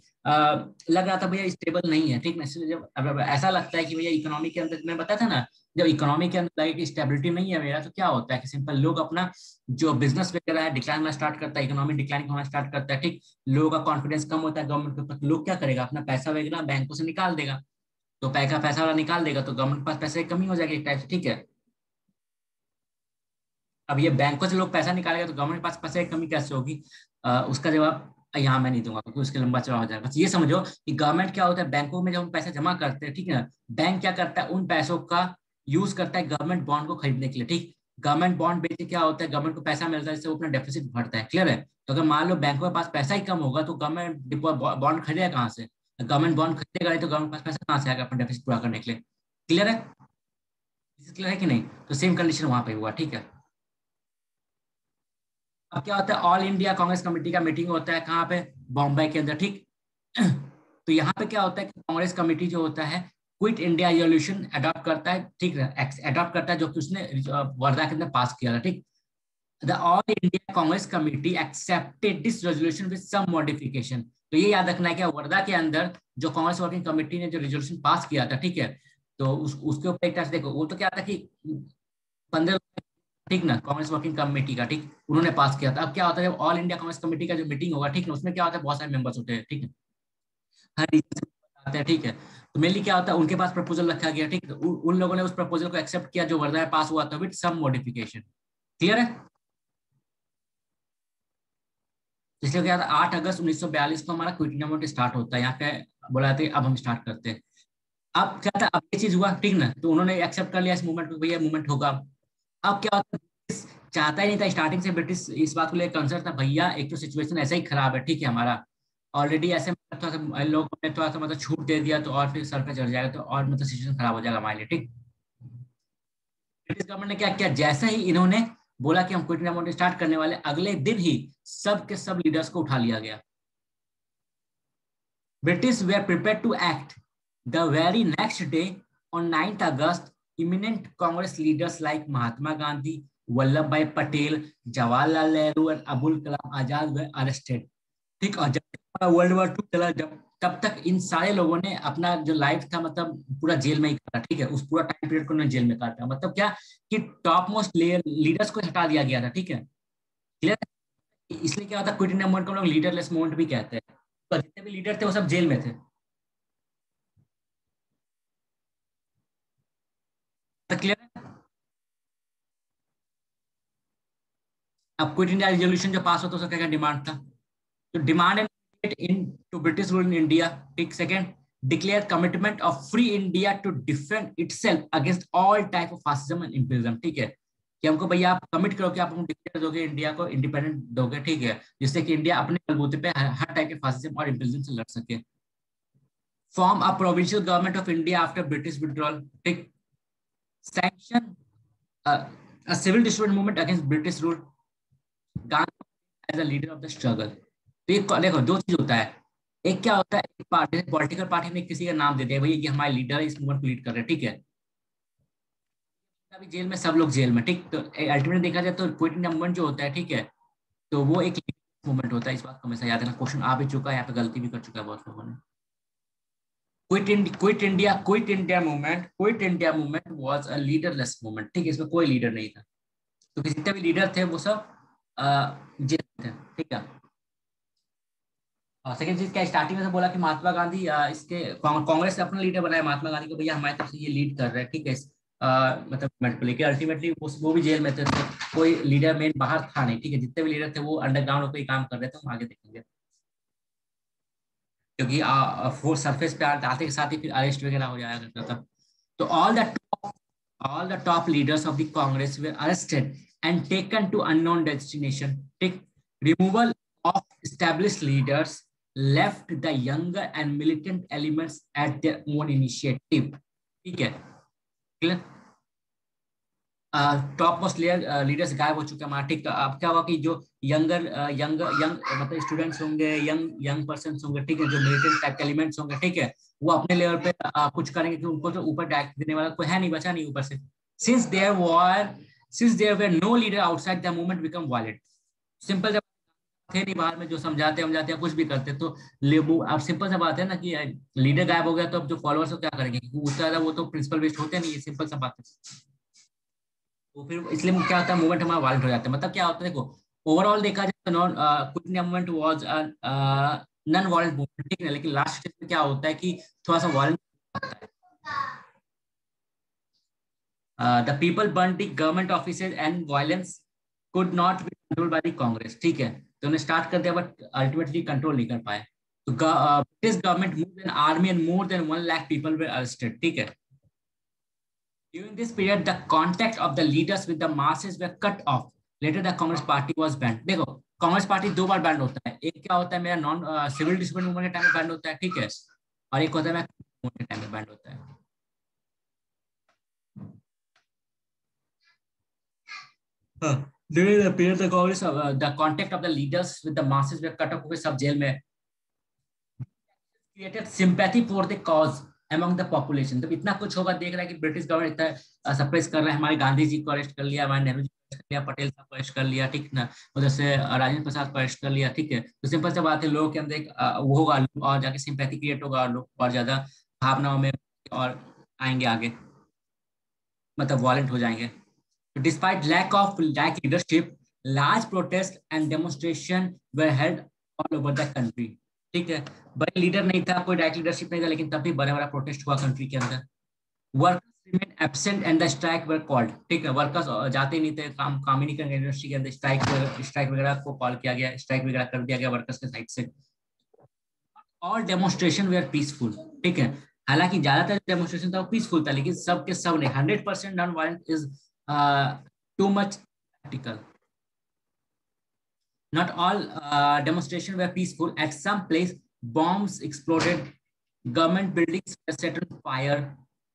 लग रहा था भैया स्टेबल नहीं है, ठीक ना। जब अब ऐसा लगता है कि भैया इकोनॉमी के अंदर, मैं बताया था ना, जब इकोनॉमी के अंदर लगे कि स्टेबिलिटी नहीं है मेरा, तो क्या होता है कि सिंपल लोग अपना जो बिजनेस वगैरह है डिक्लाइन होना स्टार्ट करता है, इकोनॉमी डिक्लाइन होना स्टार्ट करता है, ठीक। लोगों का कॉन्फिडेंस कम होता है गवर्नमेंट के ऊपर, तो लोग क्या करेगा, अपना पैसा वगैरह बैंकों से निकाल देगा, तो पैसा वाला निकाल देगा तो गवर्नमेंट के पास पैसे की कमी हो जाएगी एक टाइप से, ठीक है। अब ये बैंकों से लोग पैसा निकालेगा तो गवर्नमेंट के पास पैसे की कमी कैसे होगी, उसका जवाब यहाँ मैं नहीं दूंगा क्योंकि उसके लंबा चौड़ा हो जाएगा। बस ये समझो कि गवर्नमेंट क्या होता है, बैंकों में जब हम पैसा जमा करते हैं, ठीक है ना, बैंक क्या करता है, उन पैसों का यूज करता है गवर्नमेंट बॉन्ड को खरीदने के लिए, ठीक। गवर्नमेंट बॉन्ड बेच के क्या होता है, गवर्नमेंट को पैसा मिलता है जिससे वो अपना डेफिसिट भरता है, क्लियर है। तो अगर मान लो बैंकों के पास पैसा ही कम होगा तो गवर्नमेंट बॉन्ड खरीदेगा कहाँ से, गवर्नमेंट बॉन्ड खरीदेगा नहीं तो गवर्नमेंट के पास पैसा कहाँ से आएगा अपना डेफिसिट पूरा करने के लिए, क्लियर है। क्लियर है कि नहीं, तो सेम कंडीशन वहां पे हुआ, ठीक है। अब क्या होता है, ऑल इंडिया कांग्रेस कमेटी का मीटिंग होता है कहाँ पे, बॉम्बे के अंदर, ठीक। तो यहाँ पे क्या होता है कि कांग्रेस कमेटी जो होता है क्विट इंडिया रेजोल्यूशन अडॉप्ट करता है, ठीक है, अडॉप्ट करता है जो कि उसने वर्धा के अंदर पास किया था, ठीक। The All India Congress Committee accepted this resolution with some modification. तो ये याद रखना है कि वर्धा के अंदर जो कांग्रेस वर्किंग कमेटी ने जो रेजोल्यूशन पास किया था, ठीक है, तो उसके ऊपर एक तरह से देखो, वो तो क्या था कि 15, ठीक ना, कांग्रेस वर्किंग कमेटी का, ठीक, उन्होंने पास किया था। अब क्या होता है, जब ऑल इंडिया कांग्रेस कमेटी का जो मीटिंग होगा, ठीक ना, उसमें क्या होता है, बहुत सारे मेंबर्स होते हैं, ठीक है, हर रीजन से आते हैं, ठीक है। तो मेनली क्या होता है, उनके पास प्रपोजल रखा गया, ठीक है, उन लोगों ने उस प्रपोजल को एक्सेप्ट किया जो वर्धा में पास हुआ था विद सम मॉडिफिकेशन, क्लियर है। इसलिए क्या था, 8 अगस्त 1942 को हमारा क्विट इंडिया मूवमेंट स्टार्ट होता है, यहाँ पे बोला था अब हम स्टार्ट करते हैं। अब क्या था, अब ये चीज हुआ, ठीक ना, तो उन्होंने एक्सेप्ट कर लिया इस मूवमेंट को, भैया मूवमेंट होगा। अब क्या होता है, ब्रिटिश चाहता ही नहीं था, स्टार्टिंग से ब्रिटिश इस बात को लेकर कंसर्न था, भैया एक तो सिचुएशन ऐसा ही खराब है, ठीक है, हमारा ऑलरेडी ऐसे थोड़ा सा लोगों ने थोड़ा सा मतलब छूट दे दिया तो और फिर सर पे चढ़ जाएगा, तो और मतलब सिचुएशन खराब हो जाएगा हमारे लिए, ठीक। ब्रिटिश गवर्नमेंट ने क्या किया, जैसे ही इन्होंने बोला कि हम क्विट इंडिया मूवमेंट स्टार्ट करने वाले, अगले दिन ही सब के सब लीडर्स को उठा लिया गया। British were prepared to act. The very next day, on 9th August, eminent Congress leaders like Mahatma Gandhi, Vallabhbhai Patel, Jawaharlal Nehru and Abul Kalam Azad were arrested. ठीक, और जब वर्ल्ड वॉर टू चला, जब तब तक इन सारे लोगों ने अपना जो लाइफ था मतलब पूरा जेल में ही काटा, ठीक है, उस पूरा टाइम पीरियड को उन्होंने जेल में काटा, मतलब क्या कि टॉप मोस्ट लीडर्स को हटा दिया गया था, ठीक है, क्लियर। इसलिए क्या होता है, क्विट इंडिया मूवमेंट को हम लोग लीडरलेस मूवमेंट भी कहते हैं, तो जितने भी लीडर थे वो सब जेल में थे, तो क्लियर है। अब क्विट इंडिया रेजोल्यूशन जो पास होता है उसका क्या डिमांड था, तो demand end into British rule in India, ठीक। Second, declare commitment of free India to defend itself against all type of fascism and imperialism, ठीक है, कि हमको भैया आप कमिट करो कि आप हमको डिक्लेयर दोगे, इंडिया को इंडिपेंडेंट दोगे, ठीक है, जिससे कि इंडिया अपने बलबूते पे हर टाइप के फासिज्म और इंपीरियलिज्म से लड़ सके। Form a provincial government of India after British withdrawal, ठीक। Sanction a civil disobedience movement against British rule, Gandhi as a leader of the struggle। तो ये देखो दो चीज होता है, एक क्या होता है, एक पार्टी पॉलिटिकल पार्टी में किसी का नाम देते हैं भैया ये हमारे लीडर है, इस मूवमेंट को लीड कर रहे हैं, ठीक है, अभी जेल में सब लोग जेल में, ठीक। तो अल्टीमेटली देखा जाए तो क्विट इंडिया मूवमेंट जो होता है, ठीक है, तो वो एक मूवमेंट होता है, इस बात को हमेशा याद रखना, क्वेश्चन आ भी चुका है, यहाँ पे गलती भी कर चुका है बहुत लोगों ने। Quit India movement was a leaderless movement, ठीक है, इसमें कोई लीडर नहीं था, तो जितने भी लीडर थे वो सब जेल थे, ठीक है। और सेकंड चीज क्या, स्टार्टिंग में से बोला कि महात्मा गांधी इसके कांग्रेस ने अपना लीडर बनाया महात्मा गांधी को, भैया हमारी तरफ से ये लीड कर रहे हैं, ठीक है, मतलब मूवमेंट को लेकर। अल्टीमेटली वो भी जेल में थे, तो कोई लीडर मेन बाहर था नहीं, ठीक है, जितने भी लीडर थे वो अंडरग्राउंड होकर काम कर रहे थे, हम आगे देखेंगे, क्योंकि वो सरफेस पे आते के साथ ही फिर अरेस्ट वगैरह हो जाया करता था। तो all the top leaders of the Congress were arrested and taken to unknown destination. Take removal of established leaders left the younger and militant elements at their own initiative. ठीक है, clear? टॉप मोस्ट लीडर्स गायब हो चुके हैं हमारा, ठीक है। अब क्या हुआ कि जो यंग मतलब स्टूडेंट्स होंगे, यंग पर्सन होंगे, ठीक है, जो मिलिटेंट टाइप एलिमेंट्स होंगे, ठीक है, वो अपने लेवल पे कुछ करेंगे, कि उनको तो ऊपर डायरेक्ट देने वाला कोई है नहीं, बचा नहीं ऊपर से। Since there were no leader outside the movement become violent. Simple, जब थे नहीं बाहर में जो समझाते समझाते कुछ भी करते, तो अब सिंपल सा बात है ना कि लीडर गायब हो गया, तो अब जो फॉलोअर्स हो क्या करेंगे, उससे ज्यादा वो तो प्रिंसिपल बेस्ड होते नहीं, ये सिंपल सा बात है। तो फिर इसलिए क्या होता है, मूवमेंट हमारा वायलेंट हो जाता है। मतलब क्या होता है, देखो ओवरऑल देखा जाए तो non quit India movement was non violent movement, ठीक है, लेकिन लास्ट स्टेज में क्या होता है कि थोड़ा सा वायलेंट होता है। The people burn the government offices and violence could not be control by the Congress, ठीक है, तो उन्हें स्टार्ट कर दिया बट अल्टीमेटली कंट्रोल नहीं कर पाए। तो British government moved an army and more than 1 lakh people were arrested, ठीक है। During this period, the contact of the leaders with the masses were cut off. Later, the Congress Party was banned. देखो, कांग्रेस पार्टी दो बार बैंड होता है, एक क्या होता है मेरा नॉन सिविल डिसोबीडियंस मूवमेंट के टाइम में बैंड होता है, ठीक है, और एक होता है मूवमेंट के टाइम में बैंड होता है। During the period, the Congress, the contact of the leaders with the masses were cut off, क्योंकि सब जेल में, created sympathy for the cause among the population। तो इतना कुछ होगा, देख रहा है कि ब्रिटिश गवर्नमेंट इतना सप्रेस कर रहा है, हमारे गांधी जी को अरेस्ट कर लिया, हमारे नेहरू जी को अरेस्ट कर लिया, पटेल साहब को अरेस्ट कर लिया, ठीक ना, उधर से राजेंद्र प्रसाद को अरेस्ट कर लिया, ठीक है, तो सिंपल सी बात है, लोगों के अंदर एक वो होगा, और जाके सिंपैथी क्रिएट होगा, और लोग और ज्यादा भावनाओं में और आएंगे आगे, मतलब वॉलेंट हो जाएंगे। Despite lack leadership, large protest and demonstration were held all over the country, ठीक है, बड़े लीडर नहीं था, कोई डायरेक्ट लीडरशिप नहीं था, लेकिन तब भी बड़ा बड़ा प्रोटेस्ट हुआ कंट्री के अंदर। Workers remain absent and the strike were called, ठीक है, वर्कर्स जाते नहीं थे, काम ही नहीं करेंगे इंडस्ट्री के अंदर, स्ट्राइक वगैरह को कॉल किया गया, स्ट्राइक वगैरह कर दिया गया वर्कर्स के साइड से। और डेमोन्स्ट्रेशन वेयर पीसफुल, ठीक है, हालांकि ज्यादातर डेमोन्स्ट्रेशन था वो पीसफुल था, लेकिन सब के सब ने 100% non violent is too much practical. Not all demonstrations were peaceful. At some place, bombs exploded, government buildings were set on fire,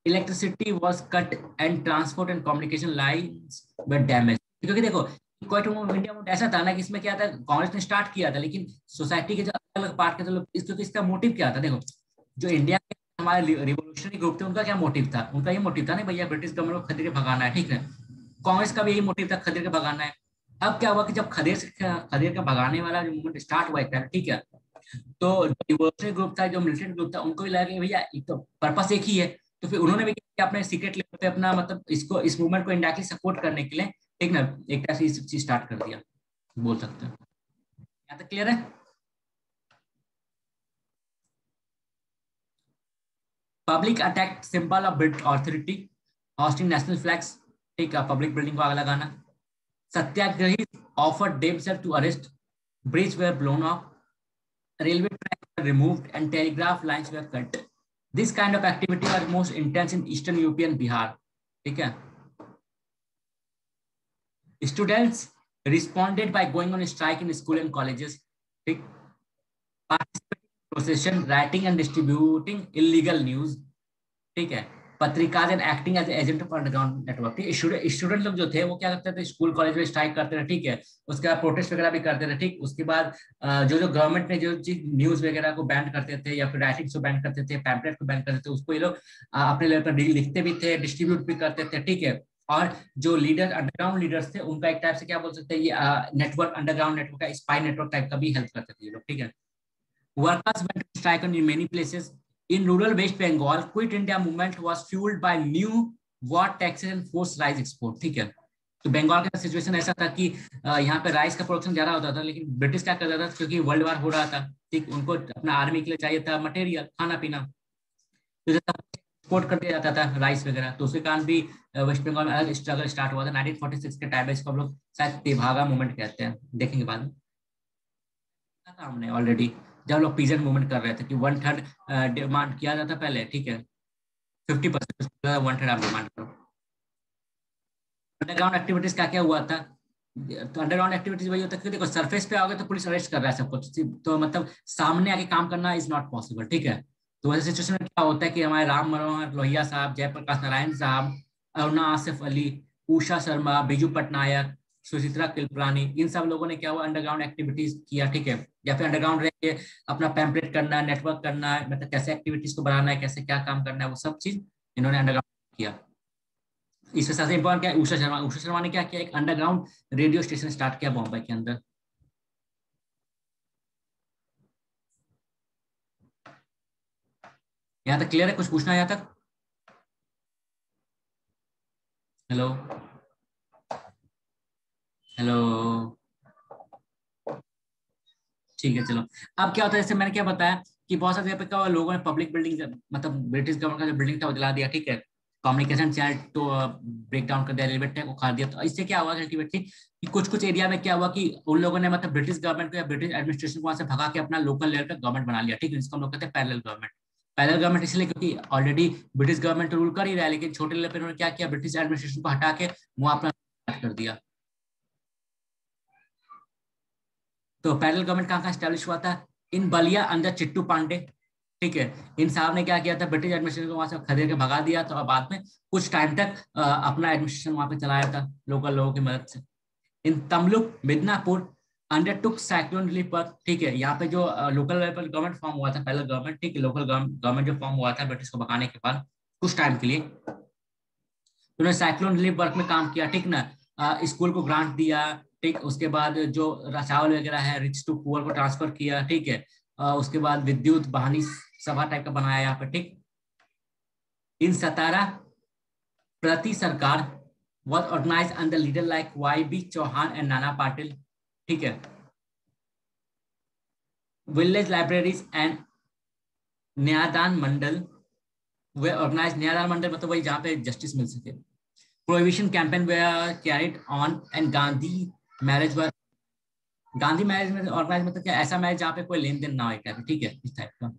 electricity was cut, and transport and communication lines were damaged. क्योंकि देखो क्वाइट इंडिया मूवमेंट ऐसा था ना कि इसमें क्या था, कांग्रेस ने स्टार्ट किया था, लेकिन सोसाइटी के जो अलग अलग पार्ट के थे लोग, इसका मोटिव क्या था, देखो जो इंडिया के हमारे रिवोल्यूशनरी ग्रुप थे, उनका क्या मोटिव था, उनका ये मोटिव था ना भैया ब्रिटिश गवर्नमेंट को खदेड़ के भगाना है, ठीक है, कांग्रेस का भी यही मोटिव था, खदेड़ के भगाना है। अब क्या हुआ कि जब खदेड़ का भगाने वाला जो मूवमेंट स्टार्ट हुआ था, ठीक है, तो रिवोल्यूशनरी ग्रुप था, जो मिलिटेंट ग्रुप था, उनको भी लगा कि भैया तो पर्पस एक ही है, तो फिर उन्होंने भी अपने सीक्रेट लेवल पे अपना मतलब इस मूवमेंट को इंडायरेक्टली सपोर्ट करने के लिए, ठीक ना, एक तरह से ये चीज स्टार्ट कर दिया, बोल सकते हैं। यहाँ तक क्लियर है? Public attack symbol of British authority, hoisting national flags, ठीक है, पब्लिक बिल्डिंग को आग लगाना, सत्याग्रही offered themselves to arrest, bridges were blown off, railway tracks were removed, and telegraph lines were cut. This kind of activity was most intense in Eastern UP and Bihar. ठीक है? Students responded by going on strike in school and colleges. ठीक? Participating in procession, writing and distributing illegal news. ठीक है? पत्रिकाज and acting as agent of underground network. Student लोग जो थे वो क्या करते थे, स्कूल कॉलेज में स्ट्राइक करते थे, ठीक है, उसके बाद प्रोटेस्ट वगैरह भी करते थे, ठीक, उसके बाद जो जो गवर्नमेंट ने जो चीज न्यूज वगैरह को बैन करते थे या फिर राइटिंग को बैन करते थे, पैम्पलेट को बैन करते थे, उसको ये लोग अपने लेवल पर लिखते भी थे, डिस्ट्रीब्यूट भी करते थे, ठीक है। और जो लीडर अंडरग्राउंड लीडर्स थे उनका एक टाइप से क्या बोल सकते हैं, ये नेटवर्क, अंडरग्राउंड नेटवर्क का स्पाई नेटवर्क टाइप का भी हेल्प करते थे ये लोग, ठीक है। Workers went to strike in many places, In rural West Bengal, Quit India movement was fueled by new war taxes and forced rice export. ठीक है, तो बंगाल का सिचुएशन ऐसा था कि यहाँ पे राइस का प्रोडक्शन ज्यादा होता था, लेकिन ब्रिटिश क्या करता था, क्योंकि वर्ल्ड वार हो रहा था, ठीक, उनको अपना आर्मी के लिए चाहिए था मटेरियल, खाना पीना, तो एक्सपोर्ट कर दिया जाता था राइस वगैरह। तो उसके कारण भी वेस्ट बंगाल में अलग स्ट्रगल स्टार्ट हुआ था 1946 के टाइम में। इसको हम लोग शायद तेभागा मूवमेंट कहते हैं, देखेंगे बाद में। हमने ऑलरेडी जब लोग पीजेंट मूवमेंट कर रहे थे कि 1/3 डिमांड किया जाता पहले, ठीक है, 50%, 1/3 आप डिमांड करो। अंडरग्राउंड एक्टिविटीज क्या क्या हुआ था, तो अंडरग्राउंड एक्टिविटीज वही होता है कि देखो सरफेस पे आओगे तो पुलिस अरेस्ट कर रहा है सब कुछ, तो मतलब सामने आके काम करना इज नॉट पॉसिबल, ठीक है। तो वैसे सिचुएशन में क्या होता है कि हमारे राम मनोहर लोहिया साहब, जयप्रकाश नारायण साहब, अरुणा आसिफ अली, उषा शर्मा, बिजू पटनायक, सुचित्रा कृपलानी, इन सब लोगों ने क्या हुआ, अंडरग्राउंड एक्टिविटीज किया, ठीक है, या फिर अंडरग्राउंड रह के अपना पैम्पलेट करना, नेटवर्क करना, मतलब कैसे एक्टिविटीज को बढ़ाना है, कैसे क्या काम करना है, वो सब चीज इन्होंने अंडरग्राउंड किया। इसमें सबसे इंपॉर्टेंट क्या है, उषा शर्मा। उषा शर्मा ने क्या किया, एक अंडरग्राउंड रेडियो स्टेशन स्टार्ट किया बॉम्बे के अंदर। यहाँ तक क्लियर है, कुछ पूछना है यहाँ तक? हेलो हेलो, ठीक है चलो। अब क्या होता है, जैसे मैंने क्या बताया कि बहुत सारे जगह पे क्या हुआ, लोगों ने पब्लिक बिल्डिंग, मतलब ब्रिटिश गवर्नमेंट का जो बिल्डिंग था वो जला दिया, ठीक है, कम्युनिकेशन चैनल तो ब्रेक डाउन कर दिया, रेलवे ट्रैक उखाड़ दिया। तो इससे क्या हुआ अल्टीमेटली कि कुछ कुछ एरिया में क्या हुआ कि उन लोगों ने मतलब ब्रिटिश गवर्नमेंट को या ब्रिटिश एडमिनिस्ट्रेशन को वहां से भगा के अपना लोकल लेवल पे गवर्नमेंट बना लिया, ठीक है, जिसको हम लोग कहते हैं पैरेलल गवर्नमेंट। पैरेलल गवर्नमेंट इसलिए क्योंकि ऑलरेडी ब्रिटिश गवर्नमेंट रूल कर ही रहा है, लेकिन छोटे लेवल पे उन्होंने क्या किया, ब्रिटिश एडमिनिस्ट्रेशन को हटा के वहां अपना कर दिया। तो पैरेलल गवर्नमेंट कहाँ कहाँ स्टैब्लिश हुआ था, इन बलिया अंडर चिट्टू पांडे, ठीक है। इन साहब ने क्या किया था, ब्रिटिश एडमिनिस्ट्रेशन को वहां से खदेड़ के भगा दिया, तो बाद में कुछ टाइम तक अपना एडमिनिस्ट्रेशन वहां पे चलाया था लोकल लोगों की मदद से। In Tamluk Midnapore undertook cyclone relief work, ठीक है, यहाँ पे जो लोकल लेवल पर गवर्नमेंट फॉर्म हुआ था, पहले गवर्नमेंट, ठीक है, लोकल गवर्नमेंट जो फॉर्म हुआ था ब्रिटिश को भगाने के बाद कुछ टाइम के लिए, तो उन्होंने साइक्लोन रिलीफ वर्क में काम किया, ठीक ना। स्कूल को ग्रांट दिया, ठीक, उसके बाद जो चावल वगैरह है रिच टू पुअर को ट्रांसफर किया, ठीक है। उसके बाद विद्युत वाहिनी सभा टाइप का बनाया यहाँ पे, ठीक। इन 17 प्रति सरकार was organized under leader like YB Chauhan and Nana Patil, ठीक है। Village libraries and Nyayadan Mandal they organise, Nyayadan Mandal मतलब वही जहाँ पे जस्टिस मिल सके। Prohibition campaign they carried on and Gandhi marriage were, Gandhi marriage में ऑर्गेनाइज मतलब क्या, ऐसा मैरिज जहाँ पे कोई लेन देन ना हो, टाइप, ठीक है, इस टाइप का।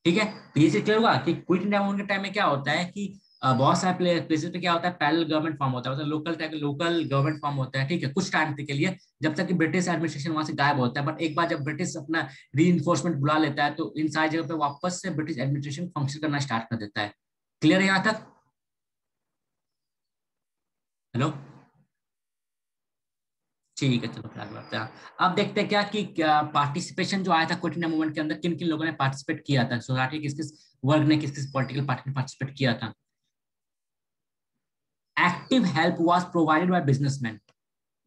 ठीक है, तो ये चीज क्लियर हुआ कि क्विट इंडिया मूवमेंट के टाइम में क्या होता है कि बहुत सारे प्लेसेस पे क्या होता है, पैरेलल गवर्नमेंट फॉर्म होता है, मतलब लोकल गवर्नमेंट फॉर्म होता है, ठीक है, कुछ टाइम के लिए, जब तक कि ब्रिटिश एडमिनिस्ट्रेशन वहां से गायब होता है। बट एक बार जब ब्रिटिश अपना री बुला लेता है, तो इन सारी जगह पे वापस से ब्रिटिश एडमिनिस्ट्रेशन फंक्शन करना स्टार्ट कर देता है। क्लियर है यहाँ तक? हेलो, ठीक है, चलो फिर आगे बढ़ते हैं। अब देखते हैं क्या कि पार्टिसिपेशन जो आया था क्विट इंडिया मूवमेंट के अंदर, किन किन लोगों ने पार्टिसिपेट किया था, सोसाइटी किस किस वर्ग ने, किस किस पॉलिटिकल पार्टी ने पार्टिसिपेट किया था। Active help was provided by businessman,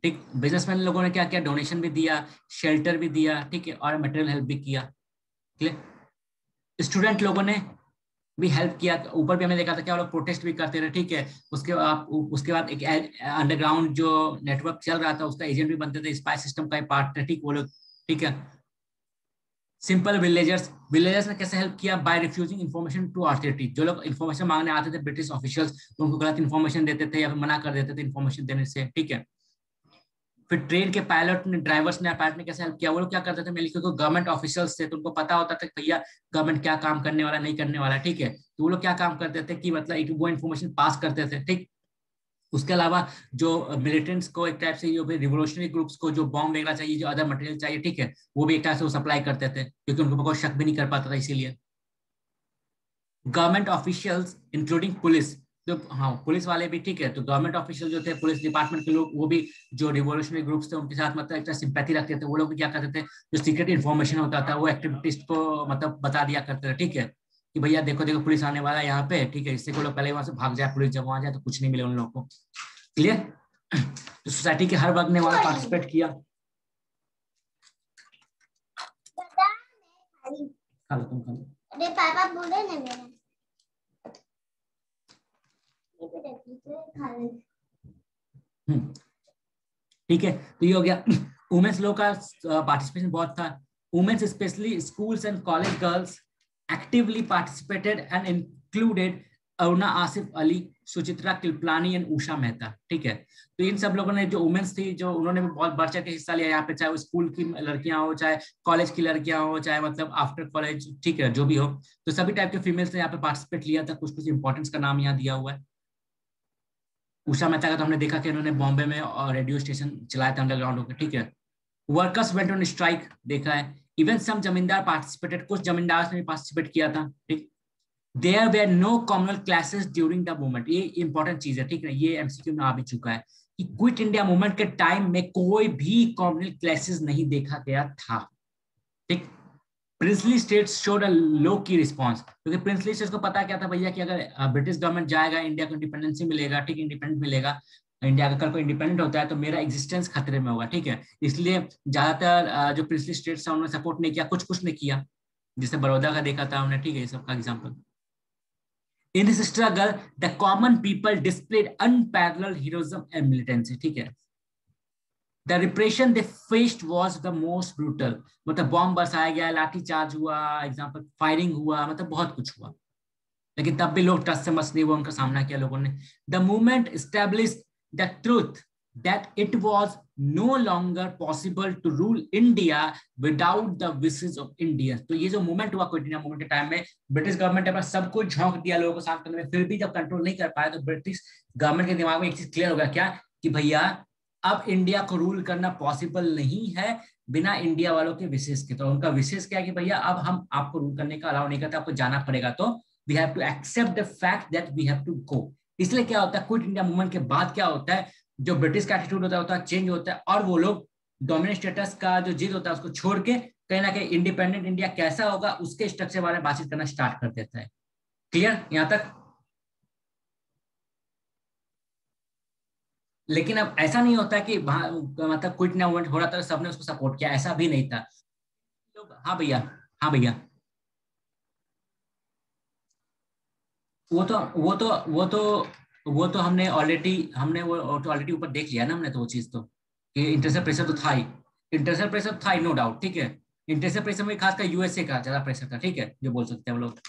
ठीक, बिजनेसमैन लोगों ने क्या किया, डोनेशन भी दिया, शेल्टर भी दिया, ठीक है, और मटेरियल हेल्प भी किया। क्लियर। स्टूडेंट लोगों ने भी हेल्प किया, ऊपर भी हमने देखा था क्या, लोग प्रोटेस्ट भी करते रहे, ठीक है। उसके बाद एक अंडरग्राउंड जो नेटवर्क चल रहा था उसका एजेंट भी बनते थे, स्पाई सिस्टम का पार्ट थे, ठीक, वो लोग, ठीक है। सिंपल विलेजर्स, विलेजर्स ने कैसे हेल्प किया, by refusing information to authority, जो लोग इन्फॉर्मेशन मांगने आते थे ब्रिटिश ऑफिशियल्स, तो उनको गलत इन्फॉर्मेशन देते थे या फिर मना कर देते थे इन्फॉर्मेशन देने से, ठीक है। फिर ट्रेन के पायलट ने, ड्राइवर्स ने, पायलट ने कैसे हेल्प किया, वो लोग क्या करते थे मेनली, क्योंकि गवर्नमेंट ऑफिशियल्स थे तो उनको पता होता था कि भैया गवर्नमेंट क्या काम करने वाला, नहीं करने वाला, ठीक है। तो वो लोग क्या काम करते थे कि मतलब वो इन्फॉर्मेशन पास करते थे, ठीक। उसके अलावा जो मिलिटेंट्स को एक टाइप से, जो रिवोल्यूशनरी ग्रुप्स को जो बॉम्ब वगैरह चाहिए, जो अदर मटेरियल चाहिए, ठीक है, वो भी एक टाइप से वो सप्लाई करते थे, क्योंकि उनको कोई शक भी नहीं कर पाता था इसीलिए। गवर्नमेंट ऑफिशियल्स इंक्लूडिंग पुलिस, जो, हाँ, पुलिस वाले भी, ठीक है, तो गवर्नमेंट ऑफिशियल जो थे, पुलिस डिपार्टमेंट के लोग, वो भी जो रिवोल्यूशनरी ग्रुप्स थे उनके साथ मतलब एक सिंपैथी रखते थे, वो लोग भी क्या करते थे, जो सीक्रेट इन्फॉर्मेशन होता था वो एक्टिविटीज को मतलब बता दिया करते थे, ठीक है, कि भैया देखो देखो पुलिस आने वाला है यहाँ पे, ठीक है, इससे को लोग पहले वहां से भाग जाए, पुलिस जब वहां जाए तो कुछ नहीं मिले उन लोगों को। क्लियर। तो सोसाइटी के हर वर्ग ने वहां पार्टिसिपेट किया। खा लो तुम, खा लो। अरे पापा बोले ना मेरा ठीक है, तो ये हो गया। वुमेन्स लोग का पार्टिसिपेशन बहुत था। Women's specially schools and college girls actively participated and included Aruna Asif Ali, Suchitra Kripalani and Usha Mehta. ठीक है, तो इन सब लोगों ने जो वुमेन्स थी, जो उन्होंने भी बहुत बढ़ चढ़ के हिस्सा लिया यहाँ पे, चाहे वो स्कूल की लड़कियां हो, चाहे कॉलेज की लड़कियां हो, चाहे मतलब आफ्टर कॉलेज, ठीक है, जो भी हो, तो सभी टाइप के फीमेल्स ने यहाँ पे पार्टिसिपेट लिया था। कुछ कुछ इंपॉर्टेंस का नाम यहाँ दिया हुआ है। उषा मेहता का तो हमने देखा कि उन्होंने बॉम्बे में और रेडियो स्टेशन चलाया था अंडरग्राउंड होकर। ठीक है, वर्कर्स वेंट ऑन स्ट्राइक देखा है। इवन सम जमींदार पार्टिसिपेटेड, कुछ जमींदार ने भी पार्टिसिपेट किया था। ठीक, there were no communal clashes during the movement. ये इंपॉर्टेंट चीज है, ठीक है, ये एमसीक्यू में आ भी चुका है कि क्विट इंडिया मूवमेंट के टाइम में कोई भी कॉमनल क्लासेस नहीं देखा गया था। ठीक, प्रिंसली स्टेट्स शोड अ लो की रिस्पांस, क्योंकि प्रिंसली स्टेट्स को पता क्या था भैया कि अगर ब्रिटिश गवर्नमेंट जाएगा, इंडिया को इंडिपेंडेंस मिलेगा, ठीक, इंडिपेंडेंट मिलेगा, इंडिया का कल को इंडिपेंडेंट होता है तो मेरा एग्जिस्टेंस खतरे में होगा। ठीक है, इसलिए ज्यादातर जो प्रिंसली स्टेट्स था उन्होंने सपोर्ट नहीं किया, कुछ कुछ ने किया, जैसे बड़ौदा का देखा था हमने। ठीक है, ये सब का example. In this struggle, the common people displayed unparalleled heroism and militancy. ठीक है, The repression they faced was the most brutal. मतलब बॉम्ब बरसाया गया, लाठी चार्ज हुआ, एग्जाम्पल फायरिंग हुआ, मतलब बहुत कुछ हुआ, लेकिन तब भी लोग टस से मस नहीं हुआ, उनका सामना किया लोगों ने। The movement established the truth that it was no longer possible to rule India without the wishes of Indians. तो ये जो मूवमेंट हुआ क्विट इंडिया मूवमेंट के टाइम में, ब्रिटिश गवर्नमेंट ने सब कुछ झोंक दिया लोगों को शांत करने में, फिर भी जब कंट्रोल नहीं कर पाया तो ब्रिटिश गवर्नमेंट के दिमाग में एक चीज क्लियर हो गया, क्या कि भैया अब इंडिया को रूल करना पॉसिबल नहीं है बिना इंडिया वालों के विशेष के। तो उनका विशेष क्या है कि भैया अब हम आपको रूल करने का अलाउ नहीं करते, आपको जाना पड़ेगा, तो we have to accept the fact that we have to go. इसलिए क्या होता है, क्विट इंडिया मूवमेंट के बाद क्या होता है, जो ब्रिटिश का एटीट्यूड होता है चेंज होता है, और वो लोग डोमिनेट स्टेटस का जो जिद होता है उसको छोड़ के कहीं ना कहीं इंडिपेंडेंट इंडिया कैसा होगा उसके स्ट्रक्चर बारे में बातचीत करना स्टार्ट कर देता है। क्लियर यहां तक? लेकिन अब ऐसा नहीं होता कि मतलब क्विट इंडिया मूवमेंट हो रहा था सबने उसको सपोर्ट किया, ऐसा भी नहीं था। हाँ भैया, हाँ भैया, वो तो हमने वो तो ऑलरेडी ऊपर देख लिया ना हमने, तो वो चीज तो कि इंटरनेशनल प्रेशर तो था ही, इंटरनेशनल प्रेशर था ही, नो डाउट। ठीक है, इंटरनेशनल प्रेशर में खासकर यूएसए का ज्यादा प्रेशर था। ठीक है, जो बोल सकते हैं हम लोग,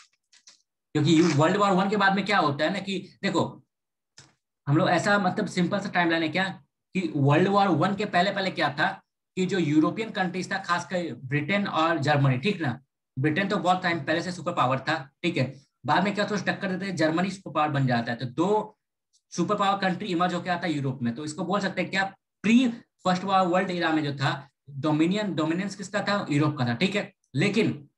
क्योंकि वर्ल्ड वॉर 1 के बाद में क्या होता है ना कि देखो हम लोग ऐसा मतलब सिंपल सा टाइमलाइन है क्या कि वर्ल्ड वॉर 1 के पहले पहले क्या था कि जो यूरोपियन कंट्रीज था, खासकर ब्रिटेन और जर्मनी, ठीक ना, ब्रिटेन तो बहुत टाइम पहले से सुपर पावर था। ठीक है, बाद में क्या तो टक्कर देते हैं, जर्मनी सुपर पावर बन जाता है, तो दो सुपर पावर कंट्री इमर्ज होकर आता है यूरोप में। तो इसको बोल सकते हैं क्या, प्री फर्स्ट वर्ल्ड इरा में जो था डोमिनेंस किसका था, यूरोप का था। ठीक है, लेकिन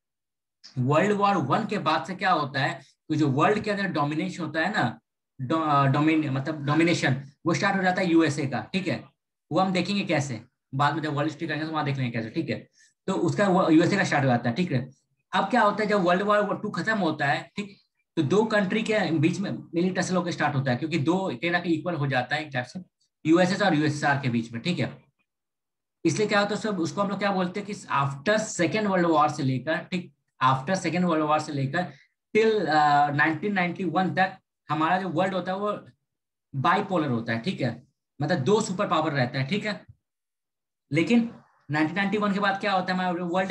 वर्ल्ड वॉर 1 के बाद से क्या होता है कि जो वर्ल्ड के अंदर डोमिनेशन होता है ना, मतलब डोमिनेशन, वो स्टार्ट हो जाता है यूएसए का। ठीक है, वो हम देखेंगे कैसे, बाद में जब वर्ल्ड हिस्ट्री करेंगे तो वहां देख लेंगे कैसे। ठीक है, तो उसका यूएसए का स्टार्ट हो जाता है। ठीक है, अब क्या होता है जब वर्ल्ड वॉर 2 खत्म होता है, ठीक, तो दो कंट्री के बीच में मिलिट्री टसल होकर स्टार्ट होता है, क्योंकि दो कहीं ना कहीं इक्वल हो जाता है एक टाइप से यूएसएस और यूएसएसआर के बीच में। ठीक है, इसलिए क्या होता है सब उसको हम लोग क्या बोलते हैं कि आफ्टर सेकेंड वर्ल्ड वॉर से लेकर, ठीक, आफ्टर सेकेंड वर्ल्ड वॉर से लेकर टिल 1991 तक हमारा जो वर्ल्ड होता है वो बाइपोलर होता है। ठीक है, मतलब दो सुपर पावर रहता है। ठीक है, लेकिन 1991 के बाद क्या होता है, हमारा वर्ल्ड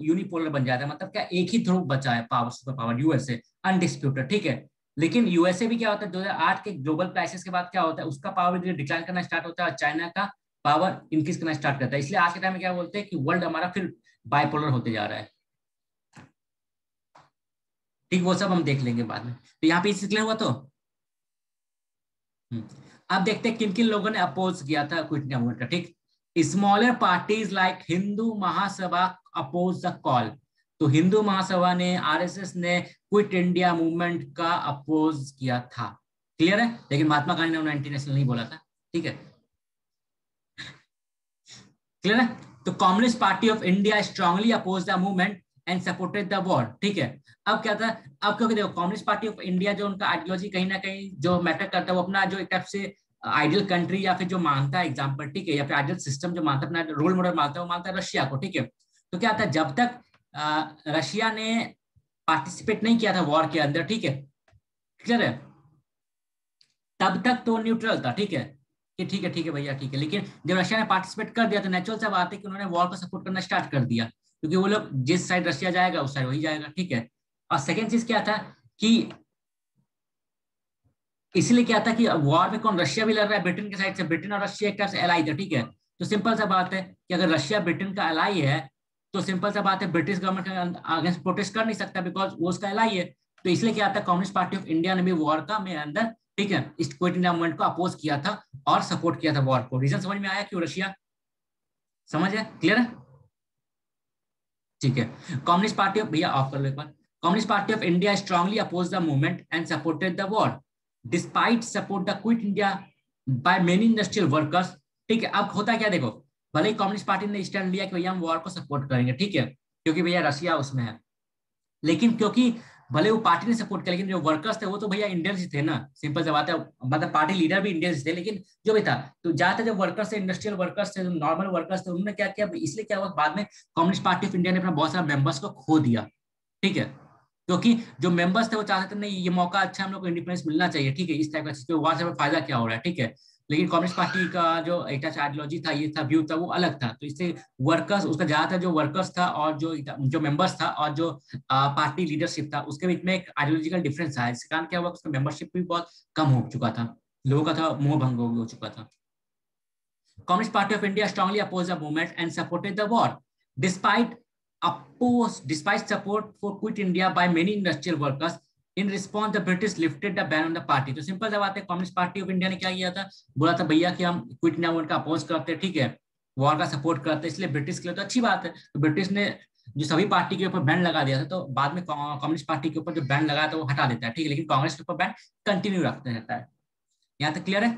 यूनिपोलर बन जाता है, मतलब क्या एक ही ध्रुव बचा है power, super power USA undisputed. ठीक है, लेकिन यूएसए भी क्या होता है 2008 के ग्लोबल क्राइसिस के बाद क्या होता है, उसका पावर डिक्लाइन करना स्टार्ट होता है और चाइना का पावर इंक्रीज करना स्टार्ट करता है। इसलिए आज के टाइम में क्या बोलते हैं कि वर्ल्ड हमारा फिर बाइपोलर होते जा रहा है। ठीक, वो सब हम देख लेंगे बाद में। तो यहाँ पे क्लियर हुआ तो अब देखते हैं किन किन लोगों ने अपोज किया था क्विट इंडिया मूवमेंट का। ठीक, smaller parties like Hindu Mahasabha oppose the call. तो हिंदू महासभा ने, आरएसएस ने क्विट इंडिया मूवमेंट का अपोज किया था। क्लियर है, लेकिन महात्मा गांधी ने एंटी नेशनल नहीं बोला था। ठीक है, क्लियर है। तो Communist party of India strongly oppose the movement and supported the war. ठीक है, अब क्या था, अब क्योंकि देखो कम्युनिस्ट पार्टी ऑफ इंडिया जो उनका आइडियोलॉजी कहीं ना कहीं जो मैटर करता है वो अपना जो एक टाइप से आइडियल कंट्री या फिर जो मानता है एग्जाम्पल, ठीक है, या फिर आइडियल सिस्टम जो मानता है, अपना रोल मॉडल मानता है, वो मानता है रशिया को, ठीक है। तो क्या था, जब तक रशिया ने पार्टिसिपेट नहीं किया था वॉर के अंदर, ठीक है, क्लियर है, तब तक तो न्यूट्रल था, ठीक है, कि ठीक है भैया, ठीक है। लेकिन जब रशिया ने पार्टिसिपेट कर दिया तो नेचुरल सा बात है कि उन्होंने वॉर को सपोर्ट करना स्टार्ट कर दिया, क्योंकि वो लोग जिस साइड रशिया जाएगा उस साइड वही जाएगा, ठीक है। और सेकेंड चीज क्या था कि इसलिए क्या था कि वॉर में कौन, रशिया भी लड़ रहा है ब्रिटेन के साइड से, ब्रिटेन और रशिया एक तरफ से एलाई थे, ठीक है। तो सिंपल सा बात है कि अगर रशिया ब्रिटेन का एलाई है तो सिंपल सा बात है ब्रिटिश गवर्नमेंट के अगेंस्ट प्रोटेस्ट कर नहीं सकता, बिकॉज वो उसका एलाई है। तो इसलिए क्या था, कम्युनिस्ट पार्टी ऑफ इंडिया ने भी वॉर का में अंदर, ठीक है, इस क्विट इंडिया मूवमेंट को अपोज किया था और सपोर्ट किया था वॉर को। रीजन समझ में आया क्यों रशिया, समझ है, क्लियर है, ठीक है। कम्युनिस्ट पार्टी ऑफ, भैया ऑफ कर लो एक बार। Communist party of India strongly oppose the movement and supported the war despite support the quit India by many industrial workers, ठीक है। अब होता क्या, देखो, भले ही कम्युनिस्ट पार्टी ने स्टैंड लिया कि भैया हम वॉर को सपोर्ट करेंगे, ठीक है, क्योंकि भैया रशिया उसमें है, लेकिन क्योंकि भले वो पार्टी ने सपोर्ट किया, लेकिन जो वर्कर्स थे वो तो भैया इंडियंस ही थे ना, सिंपल सी बात है, मतलब पार्टी लीडर भी इंडियंस थे, लेकिन जो भी था, तो ज्यादातर जो वर्कर्स थे, इंडस्ट्रियल वर्कर्स थे, नॉर्मल वर्कर्स थे, उन्होंने क्या किया, इसलिए क्या हुआ, बाद में कम्युनिस्ट पार्टी ऑफ इंडिया ने अपना बहुत सारा मेंबर्स को खो दिया, ठीक है, क्योंकि जो मेंबर्स थे वो चाहते थे नहीं ये मौका अच्छा, हम लोग को इंडिपेंडेंस मिलना चाहिए, ठीक है, इस टाइप का चीज, वहां से फायदा क्या हो रहा है, ठीक है। लेकिन कम्युनिस्ट पार्टी का जो एक आइडियोलॉजी था, ये था, व्यू था, वो अलग था, तो इससे वर्कर्स, उसका ज्यादातर जो वर्कर्स था और जो मेंबर्स था और जो पार्टी लीडरशिप था, उसके बीच में एक आइडियोलॉजिकल डिफरेंस था। इसके कारण क्या हुआ, उसका मेंबरशिप भी बहुत कम हो चुका था, लोगों का था मोह भंग हो चुका था। Communist Party of India strongly opposed the movement and supported the war, despite despite support for Quit India by many industrial workers. In response, the British lifted the ban on the party. तो सिंपल सा बात है, कम्युनिस्ट पार्टी ऑफ इंडिया ने क्या किया था, बोला था भैया कि हम क्विट इंडिया मूवमेंट का अपोज करते हैं, ठीक है, वॉर का सपोर्ट करते हैं, इसलिए ब्रिटिश के लिए तो अच्छी बात है। तो ब्रिटिश ने जो सभी पार्टी के ऊपर बैन लगा दिया था, तो बाद में कम्युनिस्ट पार्टी के ऊपर जो बैन लगा था वो हटा देता है, ठीक है, लेकिन कांग्रेस के ऊपर बैन कंटिन्यू रखते रहता है। यहाँ तक क्लियर है।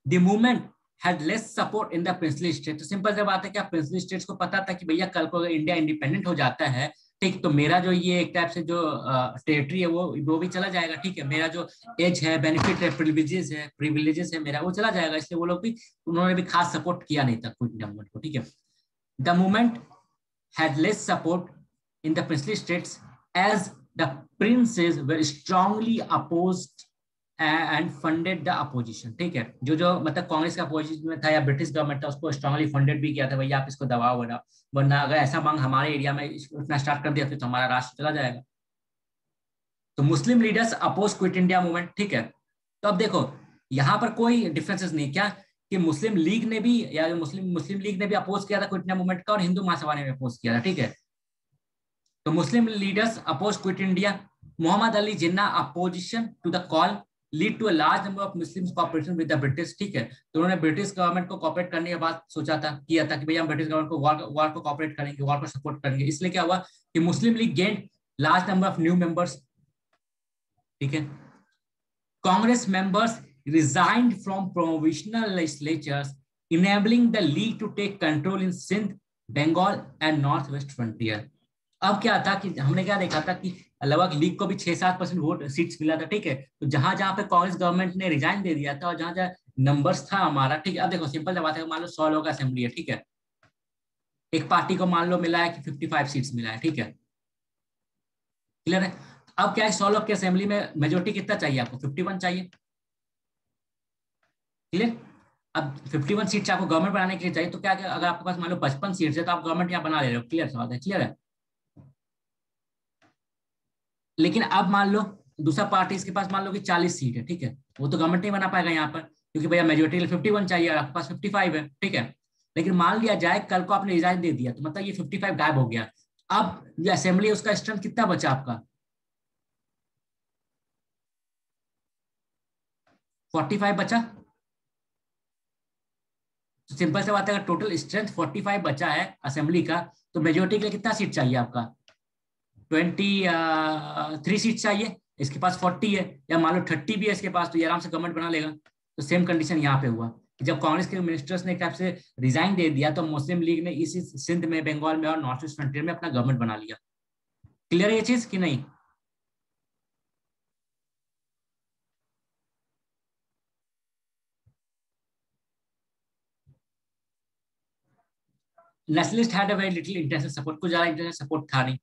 The movement had less support in the princely states. तो सिंपल सी बात है, क्या प्रिंसली स्टेट्स को पता था कि भैया कल को अगर इंडिया इंडिपेंडेंट हो जाता है, ठीक, तो मेरा जो ये एक टाइप से जो टेरिटरी है वो भी चला जाएगा, ठीक है, मेरा जो एज है, बेनिफिट है, प्रिविलेजेस है मेरा, वो चला जाएगा, इसलिए वो लोग भी, उन्होंने भी खास सपोर्ट किया नहीं था क्विट इंडिया मूवमेंट को, ठीक है। The movement had less support in the princely states as the princes were strongly opposed and funded the opposition, ठीक है, जो मतलब कांग्रेस का अपोजिशन में था या ब्रिटिश गवर्नमेंट था, उसको स्ट्रांगली फंडेड भी किया था, भैया आप इसको दबाओ बनाओ, वरना अगर ऐसा मांग हमारे एरिया में उठना स्टार्ट कर दिया फिर तो हमारा राष्ट्र चला जाएगा। तो Muslim leaders oppose quit India movement, ठीक है। तो अब देखो यहाँ पर कोई डिफरेंसेस नहीं, क्या कि मुस्लिम लीग ने भी, या मुस्लिम लीग ने भी अपोज किया था क्विट इंडिया मूवमेंट का, और हिंदू महासभा ने भी अपोज किया था, ठीक है। तो Muslim leaders oppose quit India, Mohammad Ali Jinnah opposition to the call lead to a large number of Muslims cooperation with the British, ठीक है। तो उन्होंने ब्रिटिश गवर्नमेंट को कोऑपरेट करने के बाद सोचा था, किया था कि भैया हम ब्रिटिश गवर्नमेंट को वॉर को कोऑपरेट करेंगे, वॉर को सपोर्ट करेंगे। इसलिए क्या हुआ कि Muslim League gained large number of new members, ठीक है। Congress members resigned from provisional legislatures, enabling the league to take control in Sindh, Bengal and Northwest frontier. अब क्या था कि हमने क्या देखा था कि लगभग लीग को भी 6-7% वोट सीट्स मिला था, ठीक है। तो जहां जहां पे कांग्रेस गवर्नमेंट ने रिजाइन दे दिया था और जहां जहां नंबर्स था हमारा, ठीक है। अब देखो सिंपल सा बात है, मान लो 100 लोगों का असेंबली है, ठीक है, एक पार्टी को मान लो मिला है कि 55 सीट्स मिला है, ठीक है, क्लियर है। अब क्या है, 100 लोग की असेंबली में मेजोरिटी कितना चाहिए आपको, 51 चाहिए, क्लियर। अब 51 सीट्स आपको गवर्नमेंट बनाने के लिए चाहिए, तो क्या अगर आपके पास मान लो 55 सीट्स है तो आप गवर्नमेंट यहाँ बना ले रहे हो, क्लियर सा बात है, क्लियर है। लेकिन अब मान लो दूसरा पार्टी इसके पास मान लो कि 40 सीट है, ठीक है, वो तो गवर्नमेंट नहीं बना पाएगा यहाँ पर, क्योंकि भैया मेजोरिटी 51 चाहिए और आपके पास 55 है, ठीक है। लेकिन मान लिया जाए कल को आपने रिजाइन दे दिया, तो मतलब ये 55 गायब हो गया। अब जो असेंबली है उसका स्ट्रेंथ कितना बचा आपका, 45 बचा। तो सिंपल सा बात है, अगर टोटल स्ट्रेंथ 45 बचा है असेंबली का, तो मेजोरिटी के लिए कितना सीट चाहिए आपका, 23 सीट चाहिए। इसके पास 40 है, या मान लो 30 भी है इसके पास, तो ये आराम से गवर्नमेंट बना लेगा। तो सेम कंडीशन यहाँ पे हुआ कि जब कांग्रेस के मिनिस्टर्स ने एक टाइप से रिजाइन दे दिया, तो मुस्लिम लीग ने इसी सिंध में, बंगाल में और नॉर्थ ईस्ट फ्रंटियर में अपना गवर्नमेंट बना लिया। क्लियर है ये चीज कि नहीं। Nationalist had a very little international support, कुछ ज्यादा इंटरनेशनल सपोर्ट था नहीं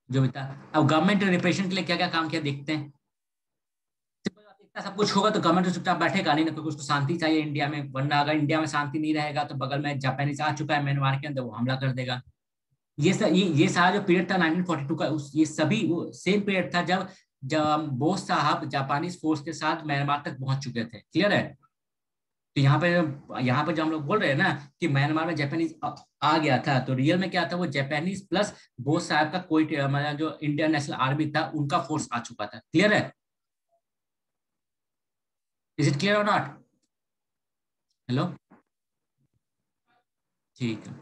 जो भी था। अब गवर्नमेंट ने रिप्रेशन के लिए क्या क्या काम किया देखते हैं। इतना सब कुछ होगा तो गवर्नमेंट तो चुपचाप बैठेगा नहीं ना, क्योंकि उसको शांति चाहिए इंडिया में, वरना अगर इंडिया में शांति नहीं रहेगा तो बगल में जापानीज आ चुका है म्यांमार के अंदर, वो हमला कर देगा। ये सारा जो पीरियड था 1942 का, ये सभी वो सेम पीरियड था जब जब बोस साहब जापानीज फोर्स के साथ म्यांमार तक पहुंच चुके थे। क्लियर है? तो यहाँ पे जो हम लोग बोल रहे हैं ना कि म्यांमार में जापानीज आ गया था, तो रियल में क्या था, वो जापानीज प्लस बोस साहब का कोई मतलब जो इंडियन नेशनल आर्मी था उनका फोर्स आ चुका था। क्लियर है? इज इट क्लियर और नॉट? हेलो? ठीक है।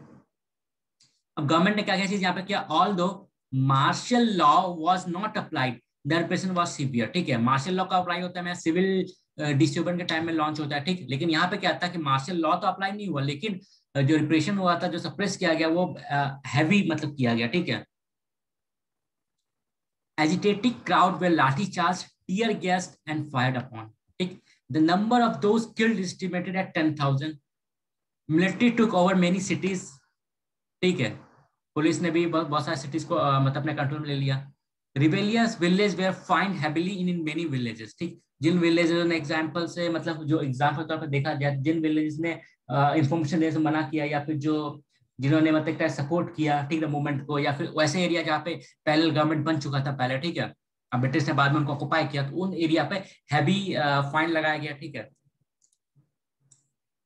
अब गवर्नमेंट ने क्या क्या चीज यहाँ पे किया, although martial law was not applied the repression was severe. ठीक है, मार्शल लॉ का अप्लाई होता है सिविल डिस्ट्रीब्यूशन के टाइम में लॉन्च होता है। ठीक, लेकिन यहाँ पे क्या था कि मार्शल लॉ तो अप्लाई नहीं हुआ, लेकिन जो रिप्रेशन हुआ था, जो सप्रेस किया गया, वो हैवी मतलब किया गया। ठीक है, agitating crowd they lathi charge, tear gas and fired upon. ठीक, the number of those killed estimated at 10,000। Military took over many cities. ठीक है, पुलिस ने भी बहुत बहुत सारे सिटीज को मतलब अपने कंट्रोल में ले लिया। Rebellious village were fined heavily in many villages. ठीक, जिन विलेजेस ने एग्जांपल से मतलब जो एग्जांपल तौर पर देखा जाए, जिन विलेजेस ने इंफॉर्मेशन देने से मना किया, या फिर जो जिन्होंने मतलब सपोर्ट किया, ठीक है, मूवमेंट को, या फिर वैसे एरिया जहाँ पे पहले गवर्नमेंट बन चुका था पहले, ठीक है, अब ब्रिटिश ने बाद में उनको ऑक्युपाई किया, तो उन एरिया पे हैवी फाइन लगाया गया। ठीक है,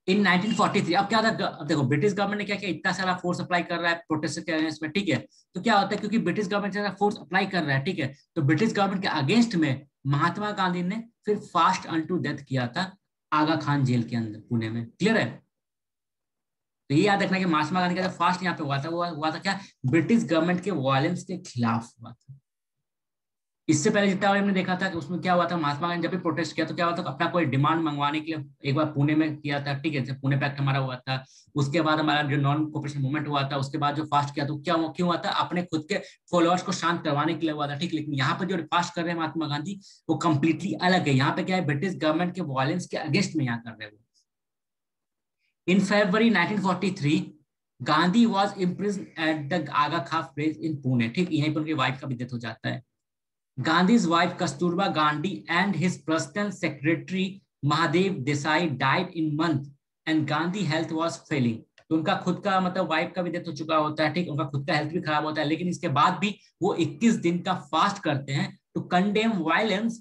इन 1943 अब क्या था, अब देखो ब्रिटिश गवर्नमेंट ने क्या किया, इतना सारा फोर्स अप्लाई कर रहा है प्रोटेस्ट के अगेंस्ट में। ठीक है, तो क्या होता है, क्योंकि ब्रिटिश गवर्नमेंट सारा फोर्स अप्लाई कर रहा है, ठीक है, तो ब्रिटिश गवर्नमेंट के अगेंस्ट में महात्मा गांधी ने फिर फास्ट अनटू डेथ किया था आगा खान जेल के अंदर पुणे में। क्लियर है? तो ये याद रखना कि महात्मा गांधी का जो फास्ट यहाँ पे हुआ था, वो हुआ था क्या, ब्रिटिश गवर्नमेंट के वायलेंस के खिलाफ हुआ था। इससे पहले जितना हमने देखा था कि उसमें क्या हुआ था, महात्मा गांधी जब भी प्रोटेस्ट किया तो क्या हुआ था, अपना कोई डिमांड मंगवाने के लिए एक बार पुणे में किया था। ठीक है, जब पुणे पैक्ट हमारा हुआ था, उसके बाद हमारा जो नॉन कोऑपरेशन मूवमेंट हुआ था, उसके बाद जो फास्ट किया तो क्या हुआ, क्यों हुआ था, अपने खुद के फॉलोअर्स को शांत करवाने के लिए हुआ था। ठीक, लेकिन यहाँ पे जो फास्ट कर रहे हैं महात्मा गांधी, वो कंप्लीटली अलग है। यहाँ पे क्या है, ब्रिटिश गवर्नमेंट के वायलेंस के अगेंस्ट में यहाँ कर रहे हैं। In February 1943 Gandhi was imprisoned at the Aga Khan palace in Pune. ठीक, यहीं पर उनकी वाइफ का भी डेथ हो जाता है। Gandhi's wife Kasturba Gandhi and his personal secretary Mahadev Desai died in month and Gandhi health was failing। तो उनका खुद का मतलब वाइफ का भी डेथ हो चुका होता है। ठीक, उनका खुद का हेल्थ भी खराब होता है, लेकिन इसके बाद भी वो 21 दिन का फास्ट करते हैं to condemn violence.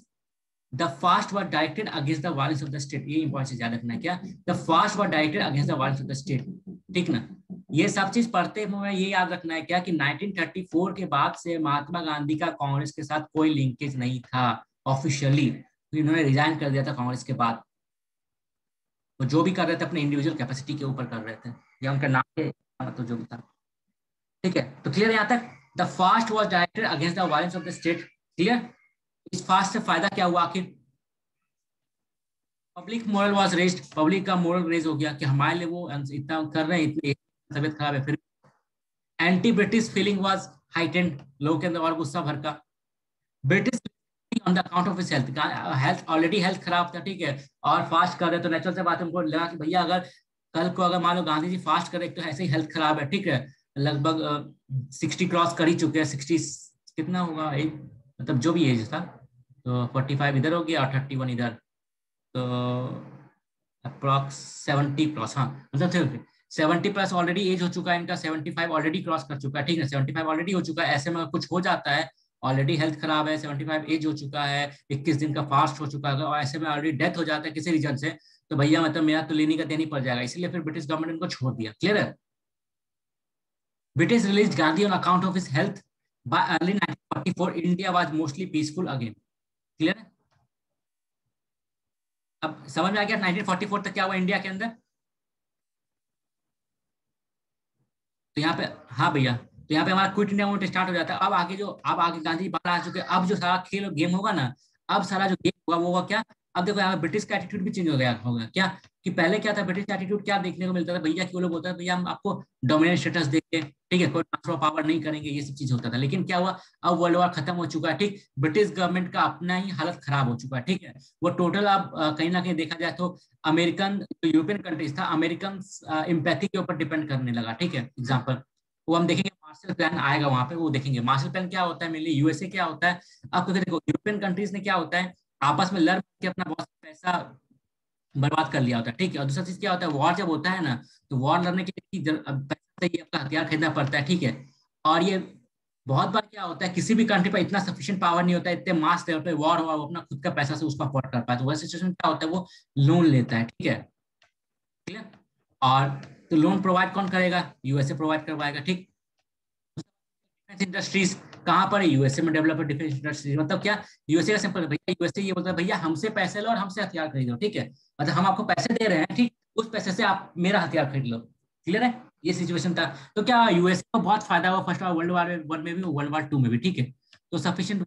The fast was directed against the violence of the state. ये इंपॉर्टेंट याद रखना है, क्या, the fast was directed against the violence of the state. ठीक ना, ये सब चीज पढ़ते हुए ये याद रखना है क्या कि 1934 के बाद से महात्मा गांधी का कांग्रेस के साथ कोई लिंकेज नहीं था ऑफिशियली। तो इन्होंने रिजाइन कर दिया था कांग्रेस के बाद। वो जो भी कर रहे थे अपने इंडिविजुअल कैपेसिटी के ऊपर कर रहे थे, या उनका नाम के मतलब जो भी था। ठीक है, तो क्लियर यहाँ तक, the fast was directed against the violence of the state. Clear? इस फास्ट से फायदा क्या हुआ आखिर, public moral was raised, public का मोरल रेज हो गया कि हमारे लिए वो इतना कर रहे हैं, इतनी तबियत खराब है, फिर anti British feeling was heightened, लोगों के अंदर और गुस्सा भर का। British on the account of his health, health already health खराब था। ठीक है, और फास्ट कर रहे तो नेचुरल से बात है, उनको लगा कि भैया अगर कल को अगर मान लो गांधी जी फास्ट करे तो ऐसे ही हेल्थ खराब है। ठीक है, लगभग 60 क्रॉस कर ही चुके हैं, 60 कितना होगा मतलब जो भी एज था, तो 45 इधर हो गया और 31 इधर, तो अप्रॉक्स 70 प्लस। हाँ मतलब 70 प्लस ऑलरेडी एज हो चुका है इनका, 75 ऑलरेडी क्रॉस कर चुका है। ठीक है, 75 ऑलरेडी हो चुका है, ऐसे में कुछ हो जाता है, ऑलरेडी हेल्थ खराब है, 75 एज हो चुका है, 21 दिन का फास्ट हो चुका है, और ऐसे में ऑलरेडी डेथ हो जाता है किसी रीजन से, तो भैया मतलब मेरा तो लेनी का देनी पड़ जाएगा, इसलिए फिर ब्रिटिश गवर्नमेंट इनको छोड़ दिया। क्लियर है? British release Gandhi on account of his health. Bye early 1944 India was mostly peaceful again. Clear है? अब समझ में आ गया 1944 तक क्या हुआ इंडिया के अंदर। तो यहाँ पे, हाँ भैया, तो यहाँ पे हमारा क्विट इंडिया मूवमेंट स्टार्ट हो जाता है। अब आगे गांधी बाहर आ चुके हैं, अब जो सारा खेल और गेम होगा ना, अब सारा जो गेम होगा वो होगा क्या, अब देखो यहाँ ब्रिटिश का एटीट्यूड भी चेंज हो गया होगा क्या, कि पहले क्या था, ब्रिटिश एटीट्यूड क्या देखने को मिलता था भैया, कि वो लोग होता है भैया हम आपको डोमिनेंट स्टेटस देंगे, ठीक है, कोई ट्रांसफर ऑफ पावर नहीं करेंगे, ये सब चीज होता था। लेकिन क्या हुआ, अब वर्ल्ड वॉर खत्म हो चुका है, ठीक, ब्रिटिश गवर्नमेंट का अपना ही हालत खराब हो चुका है, ठीक है। वो टोटल अब कहीं ना कहीं देखा जाए तो अमेरिकन, जो यूरोपियन कंट्रीज था, अमेरिकन इम्पैथी के ऊपर डिपेंड करने लगा, ठीक है। एग्जाम्पल वो हम देखेंगे, मार्शल प्लान आएगा वहां पे, वो देखेंगे मार्शल प्लान क्या होता है, मेनली यूएसए क्या होता है। आपको देखो यूरोपियन कंट्रीज ने क्या होता है, आपस में लड़ के अपना बहुत पैसा बर्बाद कर लिया होता है, ठीक है। और दूसरा चीज क्या होता है, वॉर जब होता है ना, तो वॉर लड़ने के लिए पैसा चाहिए, अपना हथियार खरीदना पड़ता है, ठीक है। और ये बहुत बार क्या होता है, किसी भी कंट्री पर इतना सफिशिएंट पावर नहीं होता है, इतने मास लेवल पे वॉर हुआ, वो अपना खुद का पैसा से उसको अफोर्ड कर पाए, तो वैसे सिचुएशन क्या होता है, वो लोन लेता है, ठीक है, क्लियर। और तो लोन प्रोवाइड कौन करेगा, यूएसए प्रोवाइड करवाएगा, ठीक। डिफेंस इंडस्ट्रीज कहाँ पर है, यूएसए में डेवलप है डिफेंस इंडस्ट्रीज, मतलब क्या, यूएसए का सिंपल भैया, यूएसए ये बोलता है भैया हमसे पैसे लो और हमसे हथियार खरीदो, ठीक है, मतलब हम आपको पैसे दे रहे हैं, ठीक, उस पैसे से आप मेरा हथियार खरीद लो, क्लियर है। ये सिचुएशन था। तो क्या यूएसए को बहुत फायदा हुआ, फर्स्ट वर्ल्ड वार वन में भी, वर्ल्ड वार टू में भी, ठीक है। तो सफिशियंट,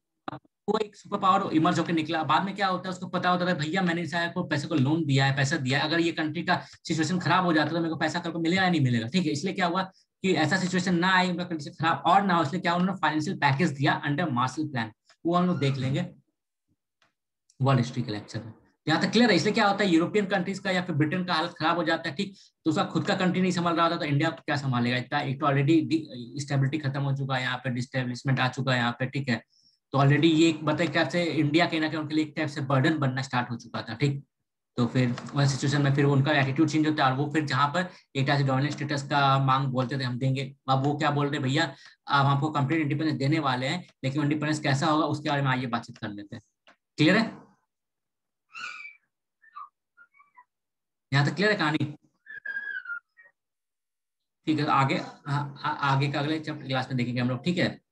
वो एक सुपर पावर इमर्ज होकर निकला। बाद में क्या होता है, उसको पता होता था भैया मैंने इस को पैसे को लोन दिया है, पैसा दिया है, अगर ये कंट्री का सिचुएशन खराब हो जाता तो मेरे को पैसा कल को मिलेगा या नहीं मिलेगा, ठीक है। इसलिए क्या हुआ कि ऐसा सिचुएशन ना आए, उनका कंडीशन खराब और ना हो, इसलिए क्या उन्होंने फाइनेंशियल पैकेज दिया अंडर मार्शल प्लान। वो हम लोग देख लेंगे वर्ल्ड हिस्ट्री के लेक्चर में। यहाँ तक क्लियर है। इसलिए क्या होता है, यूरोपियन कंट्रीज का या फिर ब्रिटेन का हालत खराब हो जाता है, ठीक, तो उसका खुद का कंट्री नहीं संभाल रहा था, तो इंडिया क्या संभालेगा, इतना एक तो ऑलरेडी स्टेबिलिटी खत्म हो चुका है यहाँ पे, डिस्टेब्लिशमेंट आ चुका है यहाँ पे, ठीक है। तो ऑलरेडी ये एक बताए क्या से इंडिया कहीं ना कहीं उनके लिए एक टाइप से बर्डन बनना स्टार्ट हो चुका था, ठीक। तो फिर वह सिचुएशन में फिर उनका एटीट्यूड चेंज होता है, और वो फिर जहां पर एक टाइप से डोमिनेंट स्टेटस का मांग बोलते थे हम देंगे, अब वो क्या बोल रहे हैं भैया, अब हमको कंप्लीट इंडिपेंडेंस देने वाले हैं, लेकिन इंडिपेंडेंस कैसा होगा उसके बारे में आइए बातचीत कर लेते हैं, क्लियर है। यहाँ तक क्लियर है कहानी, ठीक है। आगे आगे का अगले क्लास में देखेंगे हम लोग, ठीक है।